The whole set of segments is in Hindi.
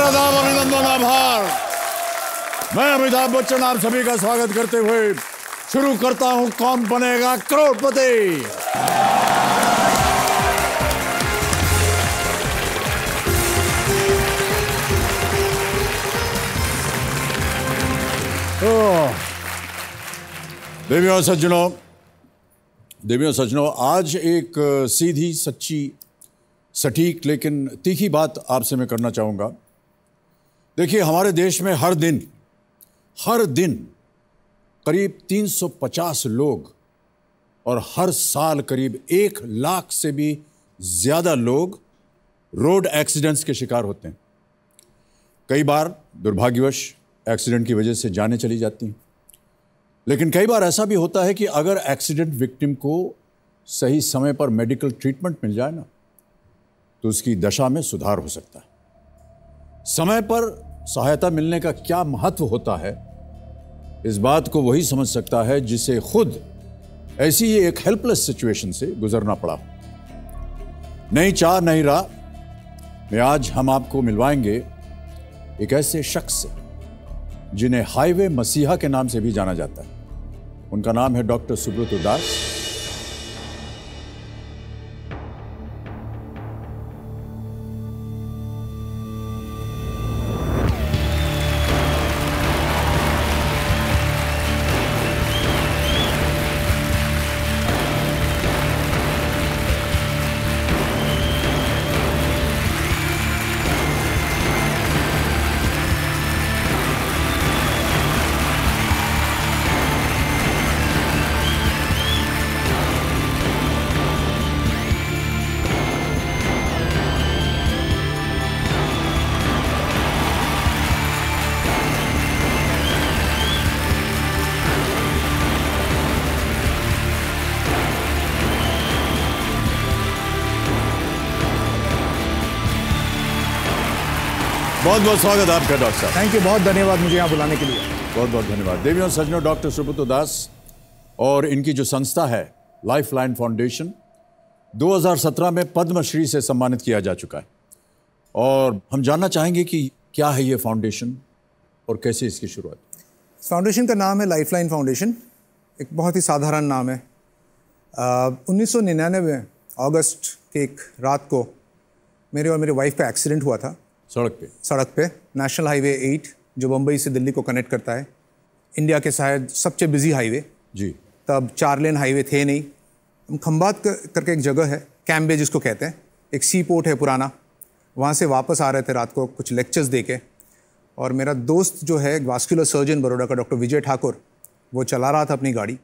आदाब, अभिनंदन, आभार। मैं अमिताभ बच्चन आप सभी का स्वागत करते हुए शुरू करता हूं कौन बनेगा करोड़पति। देवियों सज्जनों, आज एक सीधी, सच्ची, सटीक लेकिन तीखी बात आपसे मैं करना चाहूँगा। देखिए, हमारे देश में हर दिन करीब 350 लोग और हर साल करीब 1 लाख से भी ज़्यादा लोग रोड एक्सीडेंट्स के शिकार होते हैं। कई बार दुर्भाग्यवश एक्सीडेंट की वजह से जानें चली जाती हैं, लेकिन कई बार ऐसा भी होता है कि अगर एक्सीडेंट विक्टिम को सही समय पर मेडिकल ट्रीटमेंट मिल जाए ना, तो उसकी दशा में सुधार हो सकता है। समय पर सहायता मिलने का क्या महत्व होता है, इस बात को वही समझ सकता है जिसे खुद ऐसी ही एक हेल्पलेस सिचुएशन से गुजरना पड़ा। नहीं चाह नहीं रहा में आज हम आपको मिलवाएंगे एक ऐसे शख्स से जिन्हें हाईवे मसीहा के नाम से भी जाना जाता है। उनका नाम है डॉक्टर सुब्रतो दास। बहुत बहुत स्वागत आपका डॉक्टर साहब। थैंक यू, बहुत धन्यवाद मुझे यहाँ बुलाने के लिए। बहुत बहुत धन्यवाद। देवियों सज्जनों, डॉक्टर सुब्रतो दास और इनकी जो संस्था है लाइफलाइन फाउंडेशन 2017 में पद्मश्री से सम्मानित किया जा चुका है, और हम जानना चाहेंगे कि क्या है ये फाउंडेशन और कैसे इसकी शुरुआत। फाउंडेशन का नाम है लाइफलाइन फाउंडेशन। एक बहुत ही साधारण नाम है। 1999 अगस्त के एक रात को मेरे और मेरे वाइफ का एक्सीडेंट हुआ था सड़क पे नेशनल हाईवे 8 जो बम्बई से दिल्ली को कनेक्ट करता है, इंडिया के शायद सबसे बिजी हाईवे जी। तब 4 लेन हाईवे थे नहीं। हम खंबात करके एक जगह है, कैम्बे जिसको कहते हैं, एक सी पोर्ट है पुराना। वहाँ से वापस आ रहे थे रात को कुछ लेक्चर्स दे के, और मेरा दोस्त जो है वास्कुलर सर्जन बड़ौदा का डॉक्टर विजय ठाकुर, वो चला रहा था अपनी गाड़ी।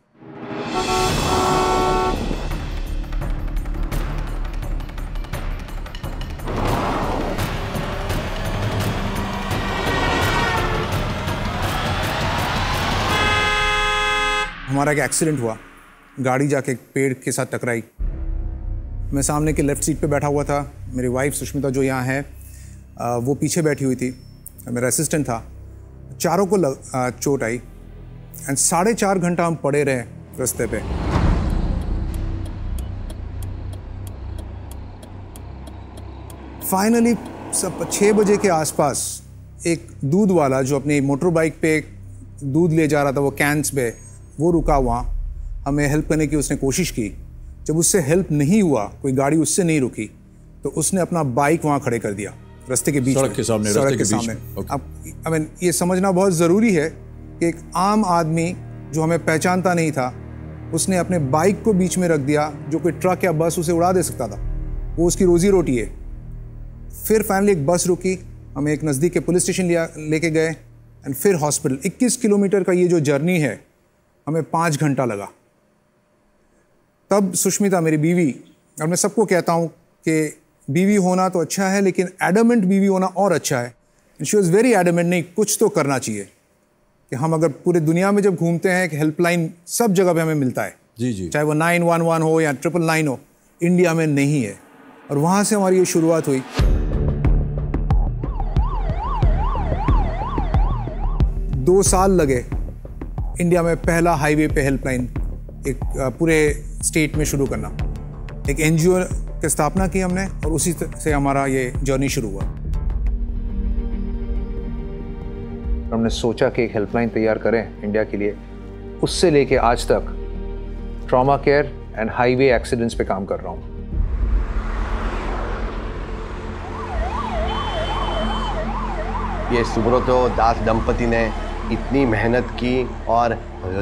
हमारा एक एक्सीडेंट हुआ, गाड़ी जाके एक पेड़ के साथ टकराई। मैं सामने के लेफ़्ट सीट पे बैठा हुआ था, मेरी वाइफ सुष्मिता जो यहाँ है वो पीछे बैठी हुई थी, मेरा असिस्टेंट था। चारों को चोट आई एंड 4.5 घंटा हम पड़े रहे रास्ते पे। फाइनली 6 बजे के आसपास एक दूध वाला जो अपनी मोटर बाइक पे दूध ले जा रहा था, वो कैंस पे, वो रुका वहाँ। हमें हेल्प करने की उसने कोशिश की। जब उससे हेल्प नहीं हुआ, कोई गाड़ी उससे नहीं रुकी, तो उसने अपना बाइक वहाँ खड़े कर दिया रास्ते के बीच में, सड़क के सामने। अब ये समझना बहुत ज़रूरी है कि एक आम आदमी जो हमें पहचानता नहीं था, उसने अपने बाइक को बीच में रख दिया, जो कोई ट्रक या बस उसे उड़ा दे सकता था। वो उसकी रोजी रोटी है। फिर फाइनली एक बस रुकी, हमें एक नज़दीक के पुलिस स्टेशन लेके गए एंड फिर हॉस्पिटल। 21 किलोमीटर का ये जो जर्नी है, हमें 5 घंटा लगा। तब सुष्मिता मेरी बीवी, और मैं सबको कहता हूँ कि बीवी होना तो अच्छा है, लेकिन एडमेंट बीवी होना और अच्छा है। शी वॉज वेरी एडमेंट, नहीं कुछ तो करना चाहिए। कि हम अगर पूरे दुनिया में जब घूमते हैं, एक हेल्पलाइन सब जगह पे हमें मिलता है जी जी, चाहे वो 911 हो या 999 हो, इंडिया में नहीं है। और वहाँ से हमारी ये शुरुआत हुई। दो साल लगे इंडिया में पहला हाईवे पे हेल्पलाइन एक पूरे स्टेट में शुरू करना। एक NGO की स्थापना की हमने, और उसी से हमारा ये जर्नी शुरू हुआ। हमने सोचा कि एक हेल्पलाइन तैयार करें इंडिया के लिए, उससे लेके आज तक trauma care and highway accidents पे काम कर रहा हूँ। ये सुब्रतो दास दंपति ने इतनी मेहनत की और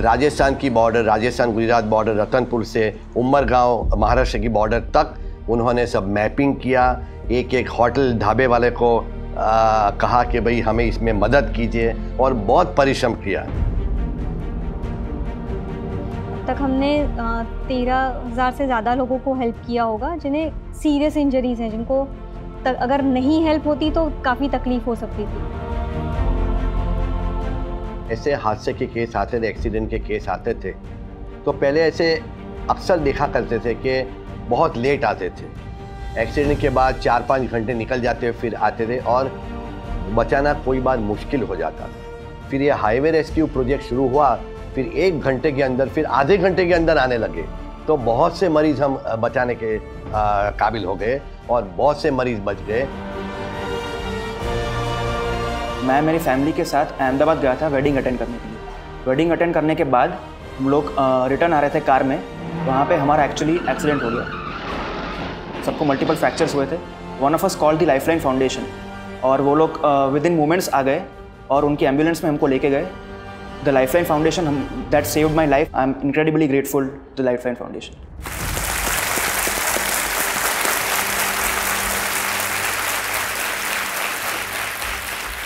राजस्थान की बॉर्डर, राजस्थान गुजरात बॉर्डर, रतनपुर से उमरगांव महाराष्ट्र की बॉर्डर तक उन्होंने सब मैपिंग किया। एक एक होटल ढाबे वाले को कहा कि भाई हमें इसमें मदद कीजिए और बहुत परिश्रम किया। अब तक हमने 13,000 से ज़्यादा लोगों को हेल्प किया होगा जिन्हें सीरियस इंजरीज हैं, जिनको अगर नहीं हेल्प होती तो काफ़ी तकलीफ हो सकती थी। ऐसे हादसे के केस आते थे, एक्सीडेंट के केस आते थे, तो पहले ऐसे अक्सर देखा करते थे कि बहुत लेट आते थे। एक्सीडेंट के बाद 4-5 घंटे निकल जाते फिर आते थे और बचाना कोई बार मुश्किल हो जाता था। फिर ये हाईवे रेस्क्यू प्रोजेक्ट शुरू हुआ, फिर 1 घंटे के अंदर, फिर आधे घंटे के अंदर आने लगे, तो बहुत से मरीज़ हम बचाने के काबिल हो गए और बहुत से मरीज़ बच गए। मैं मेरी फैमिली के साथ अहमदाबाद गया था वेडिंग अटेंड करने के लिए। वेडिंग अटेंड करने के बाद हम लोग रिटर्न आ रहे थे कार में, वहाँ पे हमारा एक्चुअली एक्सीडेंट हो गया। सबको मल्टीपल फ्रैक्चर्स हुए थे। One of us called the lifeline foundation और वो लोग विद इन मोमेंट्स आ गए और उनकी एम्बुलेंस में हमको लेके गए। The lifeline foundation that saved my life. I am incredibly grateful to the lifeline foundation.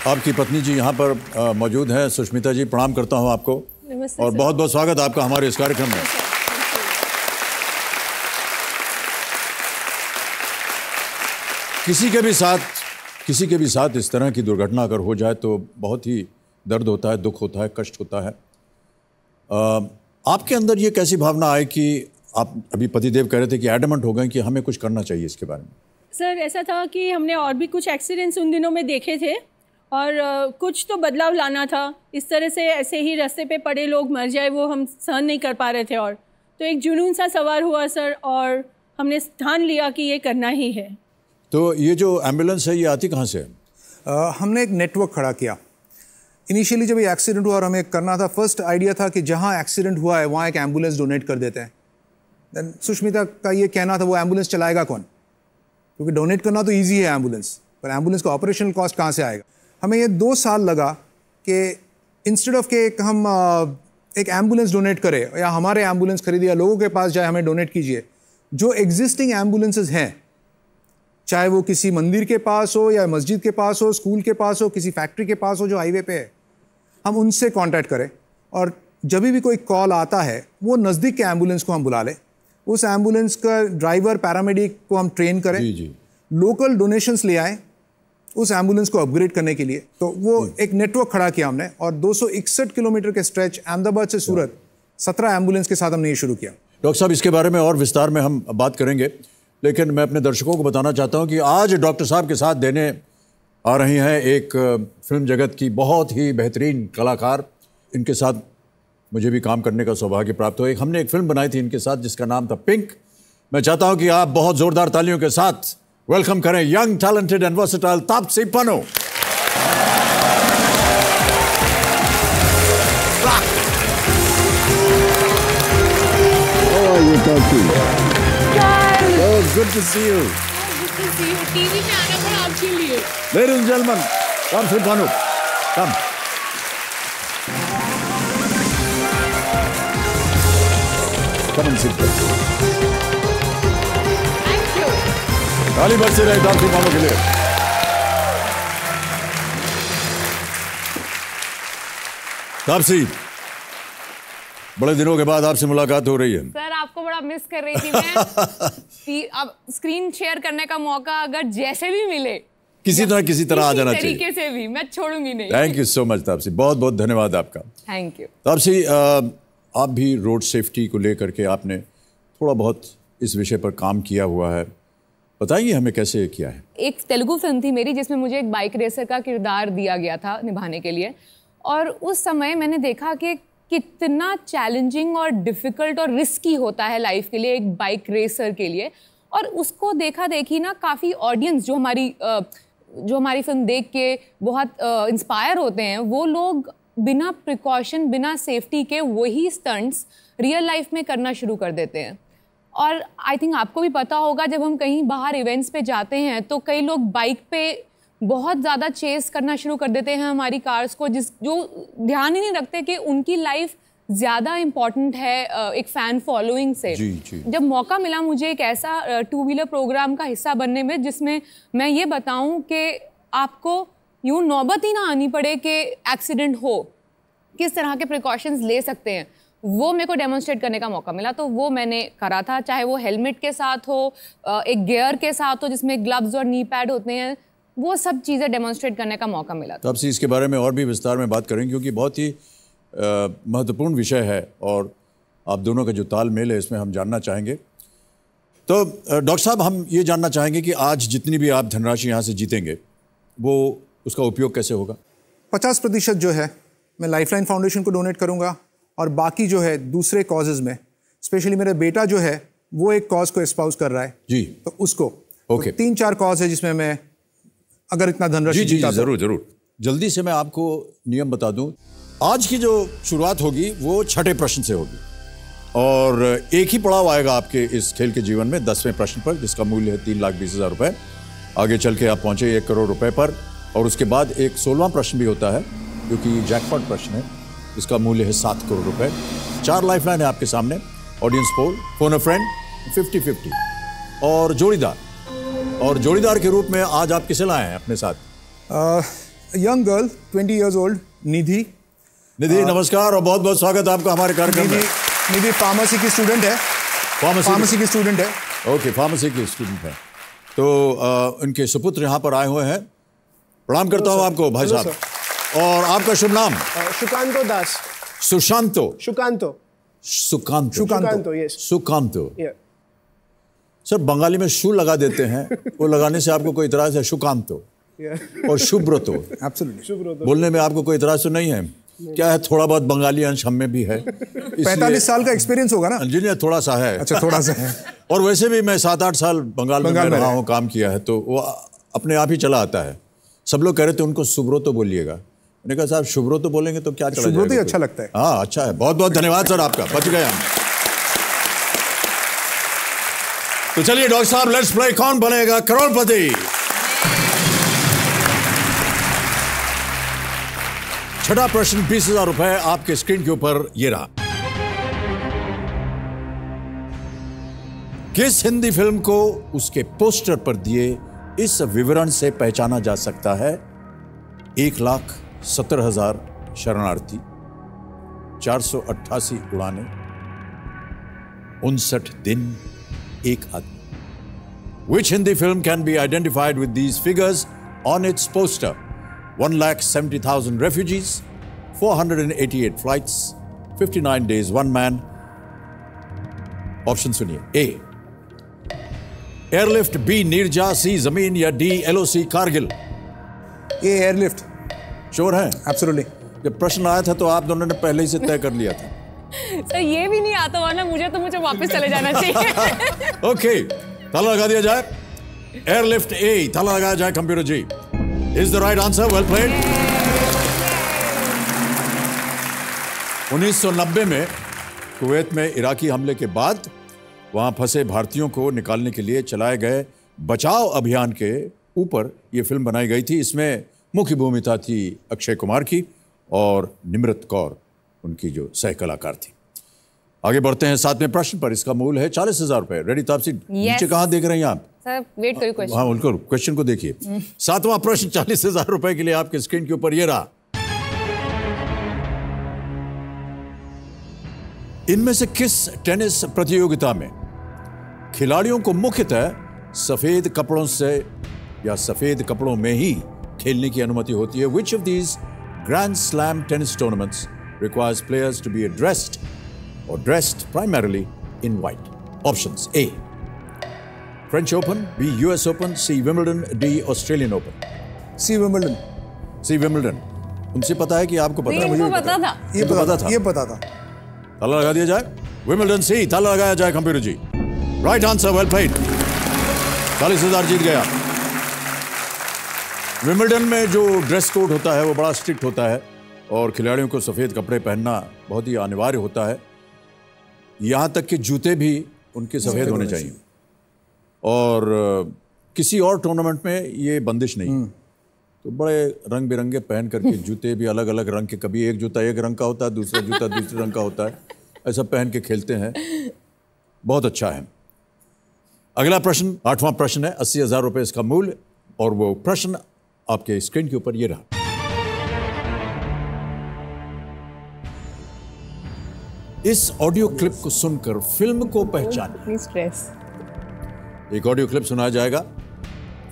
आपकी पत्नी जी यहाँ पर मौजूद हैं। सुष्मिता जी, प्रणाम करता हूँ आपको और बहुत बहुत स्वागत आपका हमारे इस कार्यक्रम में। किसी के भी साथ इस तरह की दुर्घटना अगर हो जाए तो बहुत ही दर्द होता है, दुख होता है, कष्ट होता है। आपके अंदर ये कैसी भावना आई कि आप अभी पतिदेव कह रहे थे कि एडमेंट हो गए कि हमें कुछ करना चाहिए इसके बारे में? सर, ऐसा था कि हमने और भी कुछ एक्सीडेंट्स उन दिनों में देखे थे और कुछ तो बदलाव लाना था। इस तरह से ऐसे ही रास्ते पे पड़े लोग मर जाए वो हम सहन नहीं कर पा रहे थे। और तो एक जुनून सा सवार हुआ सर और हमने ठान लिया कि ये करना ही है। तो ये जो एम्बुलेंस है ये आती कहाँ से है? हमने एक नेटवर्क खड़ा किया। इनिशियली जब ये एक्सीडेंट हुआ और हमें करना था, फर्स्ट आइडिया था कि जहाँ एक्सीडेंट हुआ है वहाँ एक एम्बुलेंस डोनेट कर देते हैं। देन सुष्मिता का ये कहना था वो एम्बुलेंस चलाएगा कौन, क्योंकि डोनेट करना तो ईजी है एम्बुलेंस, पर एम्बुलेंस का ऑपरेशनल कॉस्ट कहाँ से आएगा। हमें ये 2 साल लगा कि इंस्टेड ऑफ के हम एक एम्बुलेंस डोनेट करें या हमारे एम्बुलेंस खरीदे या लोगों के पास जाए हमें डोनेट कीजिए, जो एग्जिस्टिंग एम्बुलेंसेज हैं, चाहे वो किसी मंदिर के पास हो या मस्जिद के पास हो, स्कूल के पास हो, किसी फैक्ट्री के पास हो जो हाईवे पे है, हम उनसे कांटेक्ट करें और जब भी कोई कॉल आता है वो नज़दीक के एम्बुलेंस को हम बुला लें। उस एम्बुलेंस का ड्राइवर, पैरामेडिक को हम ट्रेन करें, लोकल डोनेशंस ले आएँ उस एम्बुलेंस को अपग्रेड करने के लिए। तो वो एक नेटवर्क खड़ा किया हमने और 261 किलोमीटर के स्ट्रेच अहमदाबाद से सूरत 17 एम्बुलेंस के साथ हमने ये शुरू किया। डॉक्टर साहब, इसके बारे में और विस्तार में हम बात करेंगे, लेकिन मैं अपने दर्शकों को बताना चाहता हूं कि आज डॉक्टर साहब के साथ देने आ रही हैं एक फिल्म जगत की बहुत ही बेहतरीन कलाकार। इनके साथ मुझे भी काम करने का सौभाग्य प्राप्त हुआ। हमने एक फिल्म बनाई थी इनके साथ जिसका नाम था पिंक। मैं चाहता हूं कि आप बहुत जोरदार तालियों के साथ वेलकम करें young, talented and versatile Taapsee Pannu. Good to see you. Good to see you. TV में आना पड़ा आपके लिए। Ladies and gentlemen, Taapsee Pannu, come. Come and sit there. Thank you. ताली बजती रहे तापसी पन्नू के लिए। तापसी, बड़े दिनों के बाद आपसे मुलाकात हो रही है। सर, आपको बड़ा मिस कर रही थी मैं। अब स्क्रीन शेयर करने का मौका अगर जैसे भी मिले, किसी तरह आ जाना चाहिए। तरीके से भी मैं छोड़ूंगी नहीं। Thank you so much Taapsee, बहुत बहुत धन्यवाद आपका। थैंक यू तापसी, आप भी रोड सेफ्टी को लेकर के आपने थोड़ा बहुत इस विषय पर काम किया हुआ है, बताइए हमें कैसे किया है। एक तेलुगु फिल्म थी मेरी जिसमें मुझे एक बाइक रेसर का किरदार दिया गया था निभाने के लिए, और उस समय मैंने देखा कि कितना चैलेंजिंग और डिफ़िकल्ट और रिस्की होता है लाइफ के लिए एक बाइक रेसर के लिए। और उसको देखा देखी ना काफ़ी ऑडियंस जो हमारी जो हमारी फिल्म देख के बहुत इंस्पायर होते हैं, वो लोग बिना प्रिकॉशन, बिना सेफ्टी के वही स्टंट्स रियल लाइफ में करना शुरू कर देते हैं। और आई थिंक आपको भी पता होगा, जब हम कहीं बाहर इवेंट्स पे जाते हैं तो कई लोग बाइक पे बहुत ज़्यादा चेस करना शुरू कर देते हैं हमारी कार्स को, जो ध्यान ही नहीं रखते कि उनकी लाइफ ज़्यादा इम्पॉर्टेंट है एक फ़ैन फॉलोइंग से। जी। जब मौका मिला मुझे एक ऐसा 2 व्हीलर प्रोग्राम का हिस्सा बनने में जिसमें मैं ये बताऊं कि आपको यूँ नौबत ही ना आनी पड़े कि एक्सीडेंट हो, किस तरह के प्रिकॉशंस ले सकते हैं, वो मेरे को डेमोन्स्ट्रेट करने का मौका मिला। तो वो मैंने करा था, चाहे वो हेलमेट के साथ हो, एक गियर के साथ हो जिसमें ग्लव्स और नी पैड होते हैं, वो सब चीज़ें डेमोन्स्ट्रेट करने का मौका मिला। तो आपसे इसके बारे में और भी विस्तार में बात करेंगे, क्योंकि बहुत ही महत्वपूर्ण विषय है और आप दोनों का जो तालमेल है इसमें हम जानना चाहेंगे। तो डॉक्टर साहब, हम ये जानना चाहेंगे कि आज जितनी भी आप धनराशि यहाँ से जीतेंगे वो उसका उपयोग कैसे होगा? 50% जो है मैं लाइफलाइन फाउंडेशन को डोनेट करूँगा और बाकी जो है दूसरे कॉजेज़ में, स्पेशली मेरा बेटा जो है वो एक कॉज को एस्पाउस कर रहा है जी, तो उसको ओके। तो 3-4 कॉज है जिसमें मैं अगर इतना धनराशि जी जरूर जल्दी से मैं आपको नियम बता दूं। आज की जो शुरुआत होगी वो छठे प्रश्न से होगी और एक ही पड़ाव आएगा आपके इस खेल के जीवन में 10वें प्रश्न पर, जिसका मूल्य है 3,20,000 रुपए। आगे चल के आप पहुंचे 1 करोड़ रुपए पर, और उसके बाद एक 16वां प्रश्न भी होता है जो कि जैकपॉट प्रश्न है, जिसका मूल्य है 7 करोड़ रुपए। 4 लाइफलाइन है आपके सामने, ऑडियंस पोल, फोन अ फ्रेंड, 50-50 और जोड़ीदार के रूप में आज आप किसे लाए हैं अपने साथ? यंग गर्ल 20 years old, निधि। नमस्कार और बहुत बहुत स्वागत आपका हमारे कार्यक्रम में। निधि फार्मेसी की स्टूडेंट है। फार्मेसी की स्टूडेंट है। ओके, फार्मेसी की स्टूडेंट है। तो उनके सुपुत्र यहाँ पर आए हुए हैं। प्रणाम करता हूँ आपको भाई साहब। और आपका शुभ नाम? सुकांतो दास। सुकांतो। सर, बंगाली में शू लगा देते हैं, वो लगाने से आपको कोई इतराज है? शुकांतो और शुभ्रतो, एब्सोल्युटली। बोलने में आपको कोई इतराज तो नहीं है? क्या है, थोड़ा बहुत बंगाली अंश हम में भी है। 45 साल का एक्सपीरियंस होगा ना? जी नहीं, थोड़ा सा है। अच्छा, थोड़ा सा है। और वैसे भी मैं 7-8 साल बंगाल में रहा हूँ, काम किया है, तो वो अपने आप ही चला आता है। सब लोग कह रहे थे उनको शुभ्रतो बोलिएगा। मैंने कहा साहब शुभ्रतो बोलेंगे तो क्या चला जाएगा? शुभ्रतो ही अच्छा लगता है। हाँ, अच्छा है। बहुत बहुत धन्यवाद सर आपका, बच गए हम। तो चलिए डॉक्टर साहब, लेट्स प्ले कौन बनेगा करोड़पति। छठा प्रश्न 20,000 रुपए आपके स्क्रीन के ऊपर ये रहा। किस हिंदी फिल्म को उसके पोस्टर पर दिए इस विवरण से पहचाना जा सकता है? 1,70,000 शरणार्थी, 488 उड़ानें, 59 दिन, एक आदमी। Which Hindi film can be identified with these figures on its poster? 1,70,000 refugees, 488 flights, 59 days, one man. Option सुनिए। A airlift, B Neerja, C जमीन, या D LOC Kargil. A airlift. Sure है? एब्सोल्युटली। जब प्रश्न आया था तो आप दोनों ने पहले ही से तय कर लिया था। सर, ये भी नहीं आता हुआ ना मुझे वापस चले जाना चाहिए। ओके, ताला लगा दिया जाए। एयरलिफ्ट A, ताला लगाया जाए computer ji. Is the right answer, well played. 1990 में कुवैत में इराकी हमले के बाद वहां फंसे भारतीयों को निकालने के लिए चलाए गए बचाव अभियान के ऊपर यह फिल्म बनाई गई थी। इसमें मुख्य भूमिका थी अक्षय कुमार की और निमृत कौर उनकी जो सह कलाकार थी। आगे बढ़ते हैं 7वें प्रश्न पर। इसका मूल्य है 40,000 रुपए। रेडी तापसी? नीचे कहाँ देख रही हैं आप? सर, वेट करिए क्वेश्चन। हाँ, उनको क्वेश्चन को देखिए। 7वां प्रश्न 40,000 रुपए के लिए आपके स्क्रीन के ऊपर ये रहा। इनमें से किस टेनिस प्रतियोगिता में खिलाड़ियों को मुख्यतः सफेद कपड़ों से या सफेद कपड़ों में ही खेलने की अनुमति होती है? Which of these Grand Slam tennis tournaments requires players to be dressed or dressed primarily in white? Options: A French Open, B US Open, C Wimbledon, D Australian Open. C Wimbledon. C Wimbledon. उनसे पता है कि आपको पता है? मुझे पता था। ये पता था। ताला लगा दिया जाए। Wimbledon C, ताला लगाया जाए computer ji. Right answer, well played. 40,000 जीत गया। विंबलडन में जो ड्रेस कोड होता है वो बड़ा स्ट्रिक्ट होता है और खिलाड़ियों को सफ़ेद कपड़े पहनना बहुत ही अनिवार्य होता है। यहाँ तक कि जूते भी उनके सफ़ेद होने चाहिए और किसी और टूर्नामेंट में ये बंदिश नहीं। तो बड़े रंग बिरंगे पहन करके जूते भी अलग अलग रंग के, कभी एक जूता एक रंग का होता है, दूसरा जूता दूसरे रंग का होता है, ऐसा पहन के खेलते हैं। बहुत अच्छा है। अगला प्रश्न 8वां प्रश्न है, 80,000 रुपये इसका मूल्य और वो प्रश्न आपके स्क्रीन के ऊपर ये रहा। इस ऑडियो क्लिप को सुनकर फिल्म को पहचानें। स्ट्रेस। एक ऑडियो क्लिप सुनाया जाएगा,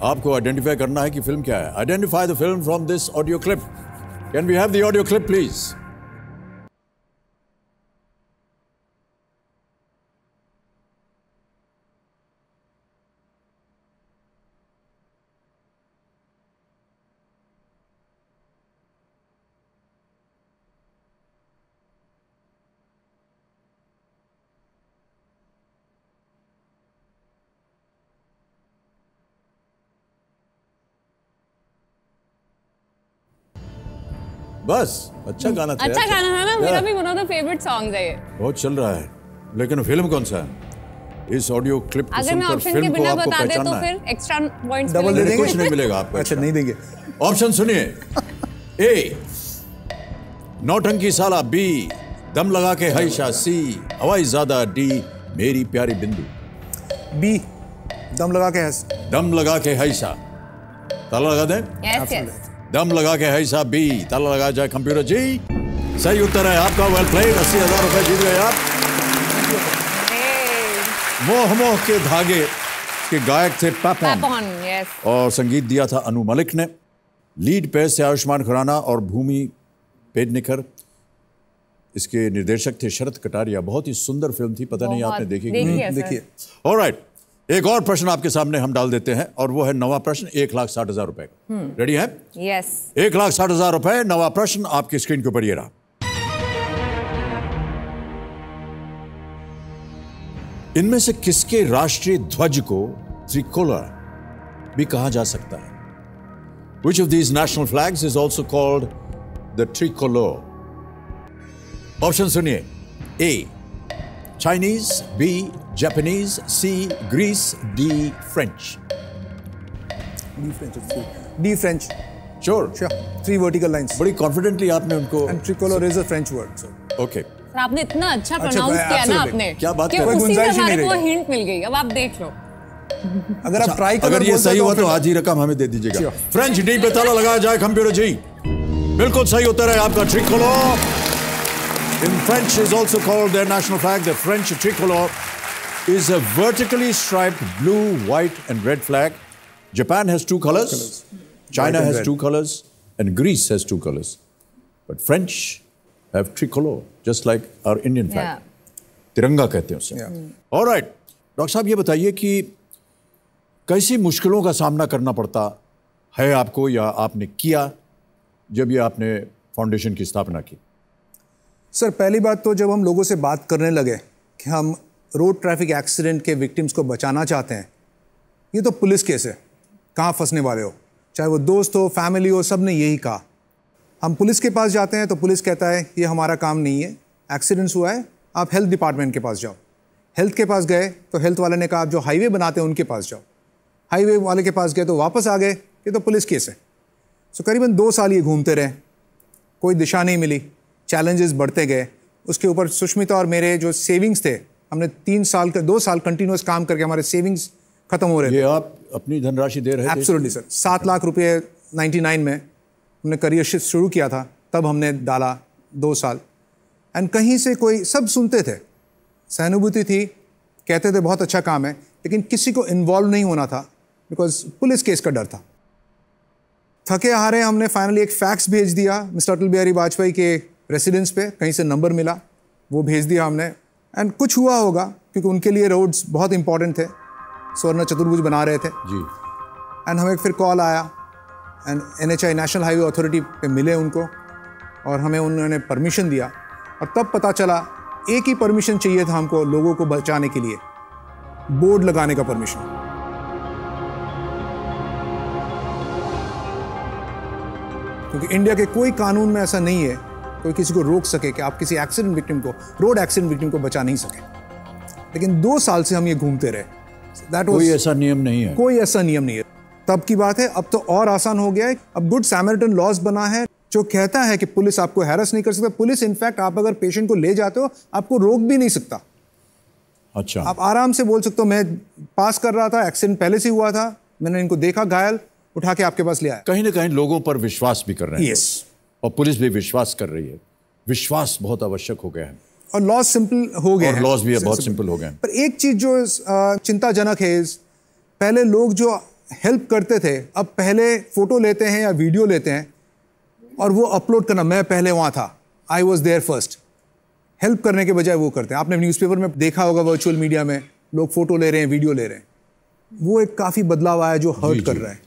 आपको आइडेंटिफाई करना है कि फिल्म क्या है। Identify the film from this audio clip. Can we have the audio clip please? बस अच्छा गाना था। अच्छा गाना है ना, मेरा भी one of the favourite songs है ये। बहुत चल रहा है, लेकिन फिल्म कौन सा है? इस ऑडियो क्लिप को अगर मैं सुनकर ऑप्शन के फिल्म को बिना आपको बता दे पहचानना तो है। फिर एक्स्ट्रा पॉइंट्स डबल दे देंगे? कुछ नहीं मिलेगा आपको। अच्छा नहीं देंगे। ऑप्शन सुनिए। ए नौटंकी साला, बी दम लगा के हैशा, सी हवाई ज्यादा, डी मेरी प्यारी बिंदु। बी दम लगा के हंस। दम लगा के हैशा, ताला लगा दें। Yes yes. दम लगा के हैशा बी, ताला लगा जाए कंप्यूटर जी। सही उत्तर है आपका। Well played. 80,000 रुपए जीत गए आप। मोह मोह के धागे के गायक थे पैपॉन यस। और संगीत दिया था अनु मलिक ने। लीड पे से आयुष्मान खुराना और भूमि पेडनेकर। इसके निर्देशक थे शरद कटारिया। बहुत ही सुंदर फिल्म थी, पता नहीं आपने देखी कि नहीं। देखिए। ऑलराइट, एक और प्रश्न आपके सामने हम डाल देते हैं और वो है नवा प्रश्न 1,60,000 रुपए का। रेडी है? यस। 1,60,000 रुपए। नवा प्रश्न आपकी स्क्रीन के ऊपर ये रहा। इनमें से किसके राष्ट्रीय ध्वज को त्रिकोलर भी कहा जा सकता है? Which of these national flags is also called the tricolor? Option सुनिए। A Chinese, B Japanese, C Greece, D French. D French. Sure. Three vertical lines. बड़ी कॉन्फिडेंटली आपने उनको। And tricolour is a French word. Okay. Sir आपने इतना अच्छा प्रोनाउंस किया ना absolutely. आपने, क्या बात कि कर रहे हैं? उसी से गुंजाइश ही हमारे नहीं को रही। हिंट मिल गई। अब आप देख लो। अगर आप ट्राई अगर ये सही हुआ तो आधी रकम हमें दे दीजिएगा। फ्रेंच डी पे ताला लगाया जाए कंप्यूटर जी। बिल्कुल सही उत्तर है आपका, ट्रिकोलर। In French is also called their national flag. The French tricolor is a vertically striped blue, white, and red flag. Japan has two colors. China and has red. two colors, and Greece has two colors. But French have tricolor, just like our Indian flag. तिरंगा कहते हैं उसे। All right, डॉक्टर साहब ये बताइए कि कैसी मुश्किलों का सामना करना पड़ता है आपको या आपने किया जब ये आपने फाउंडेशन की स्थापना की? सर पहली बात तो जब हम लोगों से बात करने लगे कि हम रोड ट्रैफिक एक्सीडेंट के विक्टिम्स को बचाना चाहते हैं, ये तो पुलिस केस है, कहाँ फंसने वाले हो, चाहे वो दोस्त हो फैमिली हो, सब ने यही कहा। हम पुलिस के पास जाते हैं तो पुलिस कहता है ये हमारा काम नहीं है, एक्सीडेंट्स हुआ है आप हेल्थ डिपार्टमेंट के पास जाओ। हेल्थ के पास गए तो हेल्थ वाले ने कहा आप जो हाईवे बनाते हैं उनके पास जाओ। हाईवे वाले के पास गए तो वापस आ गए, ये तो पुलिस केस है। सो करीबन 2 साल ये घूमते रहे, कोई दिशा नहीं मिली, चैलेंजेस बढ़ते गए। उसके ऊपर सुष्मिता और मेरे जो सेविंग्स थे, हमने 2 साल कंटिन्यूस काम करके हमारे सेविंग्स खत्म हो रहे थे। ये आप अपनी धनराशि दे रहे थे? Absolutely sir. 7 लाख रुपए 99 में हमने करियर शिफ्ट शुरू किया था, तब हमने डाला 2 साल। एंड कहीं से कोई सब सुनते थे, सहानुभूति थी, कहते थे बहुत अच्छा काम है, लेकिन किसी को इन्वॉल्व नहीं होना था बिकॉज पुलिस केस का डर था। थके हारे हमने फाइनली एक फैक्स भेज दिया मिस्टर अटल बिहारी वाजपेयी के रेसिडेंस पे, कहीं से नंबर मिला, वो भेज दिया हमने। एंड कुछ हुआ होगा क्योंकि उनके लिए रोड्स बहुत इंपॉर्टेंट थे, स्वर्ण चतुर्भुज बना रहे थे जी। एंड हमें फिर कॉल आया and NHI national highway authority पे मिले उनको और हमें उन्होंने परमिशन दिया। और तब पता चला एक ही परमिशन चाहिए था हमको लोगों को बचाने के लिए, बोर्ड लगाने का परमिशन। क्योंकि इंडिया के कोई कानून में ऐसा नहीं है कोई किसी को रोक सके कि आप किसी एक्सीडेंट विक्टिम को, रोड एक्सीडेंट विक्टिम को बचा नहीं सके। लेकिन 2 साल से हम ये घूमते रहे। कोई ऐसा नियम नहीं है, कोई ऐसा नियम नहीं है। तब की बात है, अब तो और आसान हो गया है। अब गुड सैमरिटन लॉज बना है जो कहता है कि पुलिस आपको हैरेस नहीं कर सकता। पुलिस इनफैक्ट आप अगर पेशेंट को ले जाते हो आपको रोक भी नहीं सकता। अच्छा, आप आराम से बोल सकते हो मैं पास कर रहा था, एक्सीडेंट पहले से हुआ था, मैंने इनको देखा घायल, उठा के आपके पास ले आया। कहीं ना कहीं लोगों पर विश्वास भी कर रहे हैं। यस, और पुलिस भी विश्वास कर रही है। विश्वास बहुत आवश्यक हो गया है और लॉज सिंपल हो गए और हैं। लॉज भी बहुत सिंपल हो गए हैं। पर एक चीज जो चिंताजनक है, पहले लोग जो हेल्प करते थे, अब पहले फोटो लेते हैं या वीडियो लेते हैं और वो अपलोड करना, मैं पहले वहां था, I was there first, help करने के बजाय वो करते हैं। आपने न्यूज़पेपर में देखा होगा, वर्चुअल मीडिया में लोग फोटो ले रहे हैं, वीडियो ले रहे हैं। वो एक काफी बदलाव आया जो हर्ट कर रहा है।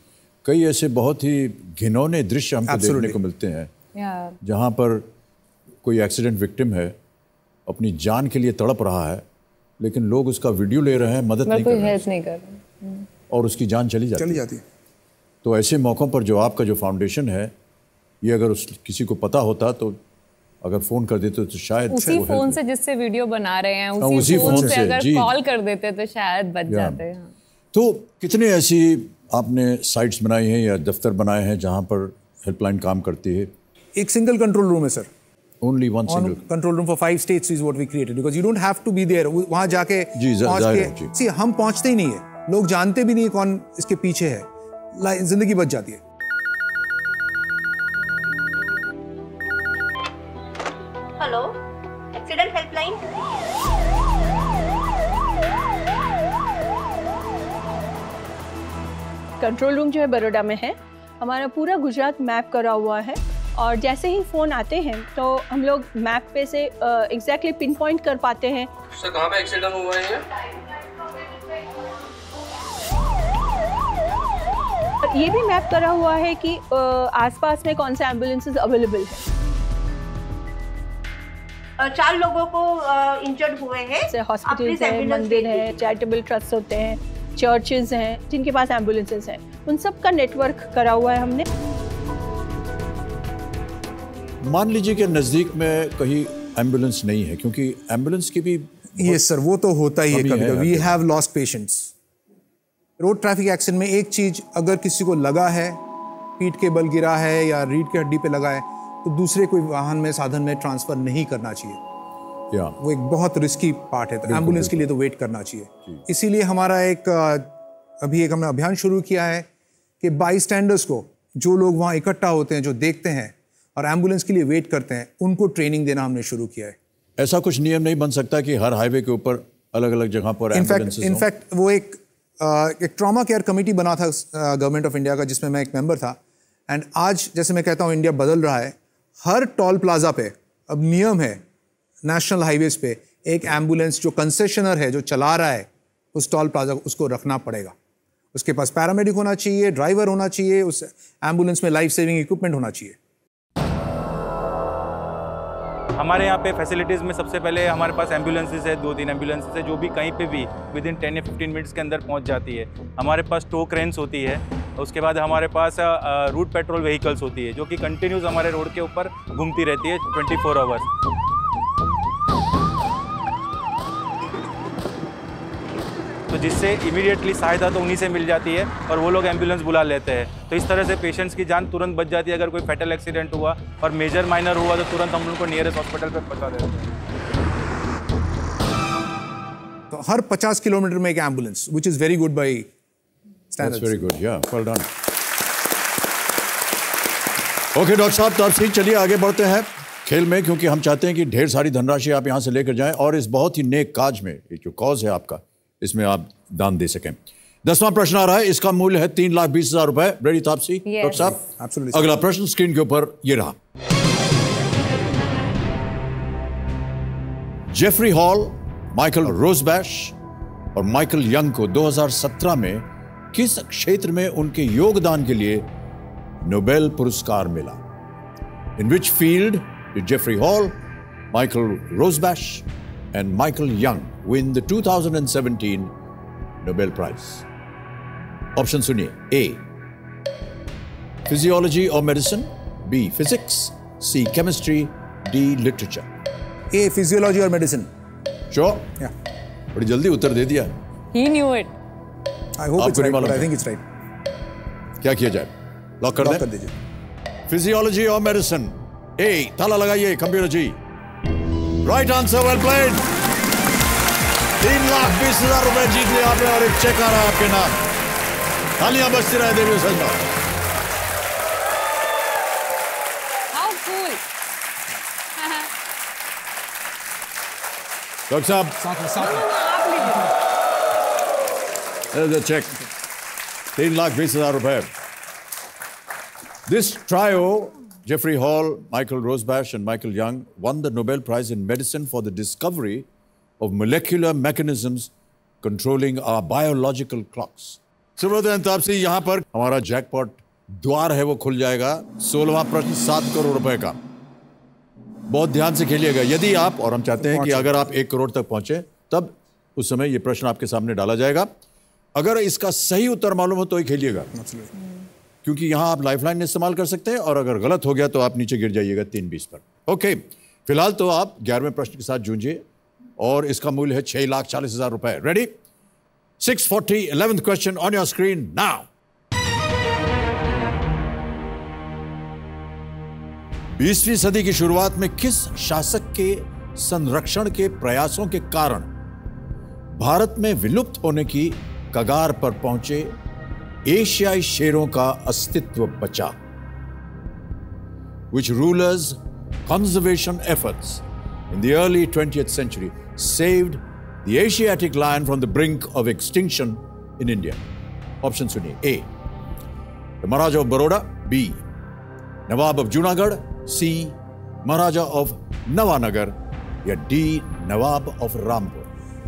कई ऐसे बहुत ही घिनौने दृश्य हमको देखने को मिलते हैं जहां पर कोई एक्सीडेंट विक्टिम है, अपनी जान के लिए तड़प रहा है, लेकिन लोग उसका वीडियो ले रहे हैं, मदद नहीं कर रहे हैं और उसकी जान चली जाती है। तो ऐसे मौक़ों पर जो आपका जो फाउंडेशन है, ये अगर उस किसी को पता होता तो अगर फ़ोन कर देते तो शायद उसी फ़ोन से जिससे वीडियो बना रहे हैं उसी फ़ोन से अगर कॉल कर देते तो शायद बच जाते हैं। तो कितने ऐसी आपने साइट्स बनाई हैं या दफ्तर बनाए हैं जहाँ पर हेल्पलाइन काम करती है? एक सिंगल कंट्रोल रूम है sir. Only one single control room for 5 states is what we created because you don't have to be there. वहाँ जाके see, हम पहुँचते ही नहीं है, लोग जानते भी नहीं कौन इसके पीछे है, जिंदगी बच जाती है। Hello, accident helpline. Control room जो है बड़ौदा में है। हमारा पूरा गुजरात मैप करा हुआ है और जैसे ही फ़ोन आते हैं तो हम लोग मैप पे से एग्जैक्टली पिन पॉइंट कर पाते हैं। सर कहाँ पे एक्सीडेंट हुआ है? ये भी मैप करा हुआ है कि आसपास में कौन से एम्बुलेंसेस अवेलेबल है। 4 लोगों को इंजर्ड हुए हैं। हॉस्पिटल्स हैं, मंदिर हैं, चैरिटेबल ट्रस्ट होते हैं, चर्चेज हैं जिनके पास एम्बुलेंसेस हैं, उन सब का नेटवर्क करा हुआ है हमने। मान लीजिए कि नज़दीक में कहीं एम्बुलेंस नहीं है, क्योंकि एम्बुलेंस की भी यस सर, वो तो होता ही है कभी-कभी। We have lost patients. Road traffic accident में एक चीज, अगर किसी को लगा है, पीठ के बल गिरा है या रीढ़ की हड्डी पे लगा है, तो दूसरे कोई वाहन में, साधन में ट्रांसफर नहीं करना चाहिए। वो एक बहुत रिस्की पार्ट है। तो एम्बुलेंस के लिए तो वेट करना चाहिए। इसीलिए हमारा अभी हमने अभियान शुरू किया है कि बाई स्टैंडर्स को, जो लोग वहाँ इकट्ठा होते हैं, जो देखते हैं और एम्बुलेंस के लिए वेट करते हैं, उनको ट्रेनिंग देना हमने शुरू किया है। ऐसा कुछ नियम नहीं बन सकता कि हर हाईवे के ऊपर अलग अलग जगह पर इनफैक्ट वो एक ट्रॉमा केयर कमेटी बना था गवर्नमेंट ऑफ इंडिया का, जिसमें मैं एक मेंबर था। एंड आज जैसे मैं कहता हूँ इंडिया बदल रहा है, हर टोल प्लाजा पे अब नियम है, नेशनल हाईवेज पे एक एम्बुलेंस जो कंसेशनर है, जो चला रहा है उस टोल प्लाजा, उसको रखना पड़ेगा। उसके पास पैरामेडिक होना चाहिए, ड्राइवर होना चाहिए, उस एम्बुलेंस में लाइफ सेविंग इक्विपमेंट होना चाहिए। हमारे यहाँ पे फैसिलिटीज़ में सबसे पहले हमारे पास एम्बुलेंसेज है, 2-3 एम्बुलेंसेज है जो भी कहीं पे भी विदिन 10 या 15 मिनट्स के अंदर पहुँच जाती है। हमारे पास टो क्रेन्स होती है। उसके बाद हमारे पास रूट पेट्रोल व्हीकल्स होती है जो कि कंटिन्यूस हमारे रोड के ऊपर घूमती रहती है 24 आवर्स। तो जिससे इमीडिएटली सहायता तो उन्हीं से मिल जाती है और वो लोग एम्बुलेंस बुला लेते हैं। तो इस तरह से पेशेंट्स की जान तुरंत बच जाती है। अगर कोई फैटल एक्सीडेंट हुआ और मेजर माइनर हुआ तो तुरंत हम उनको नियरेस्ट हॉस्पिटल पे पहुंचा देते हैं। तो हर 50 किलोमीटर में एक ambulance, which is very good by standards. Very good, या वेल डन। ओके डॉक्टर साहब, तो चलिए आगे बढ़ते हैं खेल में, क्योंकि हम चाहते हैं कि ढेर सारी धनराशि आप यहाँ से लेकर जाएं और इस बहुत ही नेक काज में, जो कॉज है आपका, इसमें आप दान दे सकें। 10वां प्रश्न आ रहा है, इसका मूल्य है 3,20,000 रुपए। रेडी तापसी? डॉक्टर साहब, अगला प्रश्न स्क्रीन के ऊपर ये रहा। जेफरी हॉल, माइकल रोजबैश और माइकल यंग को 2017 में किस क्षेत्र में उनके योगदान के लिए नोबेल पुरस्कार मिला? In which field did Jeffrey Hall, Michael Rosbash and Michael Young win the 2017 Nobel Prize? Option सुनिए। A, फिजियोलॉजी और medicine, B. Physics, C. Chemistry, D. Literature. A. Physiology और medicine. Sure? Yeah. बड़ी जल्दी उत्तर दे दिया. He knew it. I hope it's आपको नहीं right, मालूम but I था? think it's right. क्या किया जाए? लॉक कर Lock कर दें? दीजिए. फिजियोलॉजी और मेडिसिन. A. ताला लगाइए computer ji. Right answer, well played. 3,20,000 रुपए जीत लिया आपने और एक चेक आ रहा है आपके नाम. तालियां बजती रहे देवी सजना. How cool. डॉक्टर साहब, चेक. 3,20,000 रुपए. This trio, Jeffrey Hall, Michael Rosbash, and Michael Young, won the Nobel Prize in Medicine for the discovery of molecular mechanisms controlling our biological clocks. Subrat Taapsee, यहाँ पर हमारा जैकपॉट द्वार है वो खुल जाएगा. 16वां प्रश्न 7 करोड़ रुपए का. बहुत ध्यान से खेलिएगा. यदि आप, और हम चाहते हैं कि अगर आप 1 करोड़ तक पहुंचे तब उस समय ये प्रश्न आपके सामने डाला जाएगा. अगर इसका सही उत्तर मालूम हो तो ही खेलिएगा, क्योंकि यहां आप लाइफलाइन इस्तेमाल कर सकते हैं, और अगर गलत हो गया तो आप नीचे गिर जाइएगा 320 पर. ओके, फिलहाल तो आप 11वें प्रश्न के साथ जूझिए और इसका मूल्य है 6,40,000 रुपए. Ready? 640, 11th question on your screen now. 20वीं सदी की शुरुआत में किस शासक के संरक्षण के प्रयासों के कारण भारत में विलुप्त होने की कगार पर पहुंचे एशियाई शेरों का अस्तित्व बचा? Which rulers' conservation efforts in the early 20th century saved the Asiatic lion from the brink of extinction in India? Option सुनिए. A. The Maharaja of Baroda. B. Nawab of Junagadh. C. Maharaja of Nawanagar. या D. Nawab of Rampur.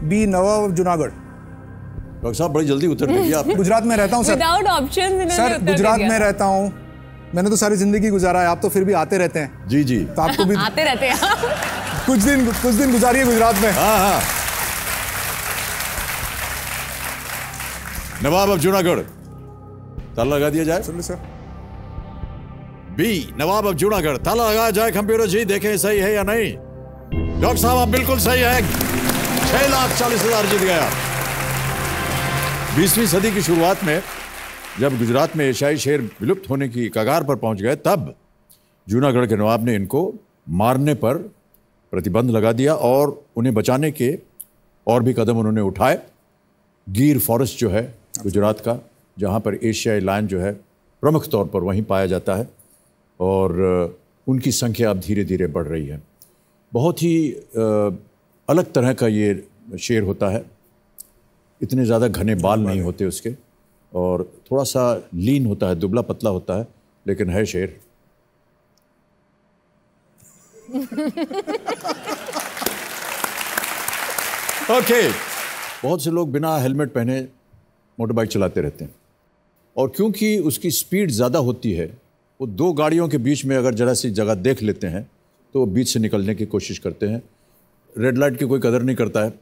B. Nawab of Junagadh. Doctor साहब बड़ी जल्दी उत्तर दे दिया आपने. गुजरात में रहता हूँ सर. Without options इन्होंने सर उत्तर गुजरात दे दिया. में रहता हूँ. मैंने तो सारी जिंदगी गुजारा है. आप तो फिर भी आते रहते हैं. जी जी. तो आपको भी आते रहते हैं. कुछ दिन गुजारिए गुजरात में. हाँ हाँ. नवाब ऑफ जूनागढ़. ताला लगा दिया जाए. सुन लो sir. B. Nawab of Junagadh. ताला लगाया जाए. कंप्यूटर जी देखें सही है या नहीं. डॉक्टर साहब आप बिल्कुल सही है. 6,40,000 जीत गया. 20वीं सदी की शुरुआत में जब गुजरात में एशियाई शेर विलुप्त होने की कगार पर पहुंच गए, तब जूनागढ़ के नवाब ने इनको मारने पर प्रतिबंध लगा दिया और उन्हें बचाने के और भी कदम उन्होंने उठाए. गिर फॉरेस्ट जो है गुजरात का, जहां पर एशियाई लायन जो है प्रमुख तौर पर वहीं पाया जाता है, और उनकी संख्या अब धीरे धीरे बढ़ रही है. बहुत ही अलग तरह का ये शेर होता है. इतने ज़्यादा घने बाल नहीं होते उसके, और थोड़ा सा लीन होता है, दुबला पतला होता है, लेकिन है शेर. ओके. बहुत से लोग बिना हेलमेट पहने मोटर बाइक चलाते रहते हैं, और क्योंकि उसकी स्पीड ज़्यादा होती है, वो दो गाड़ियों के बीच में अगर जरा सी जगह देख लेते हैं तो वो बीच से निकलने की कोशिश करते हैं. रेड लाइट की कोई कदर नहीं करता है.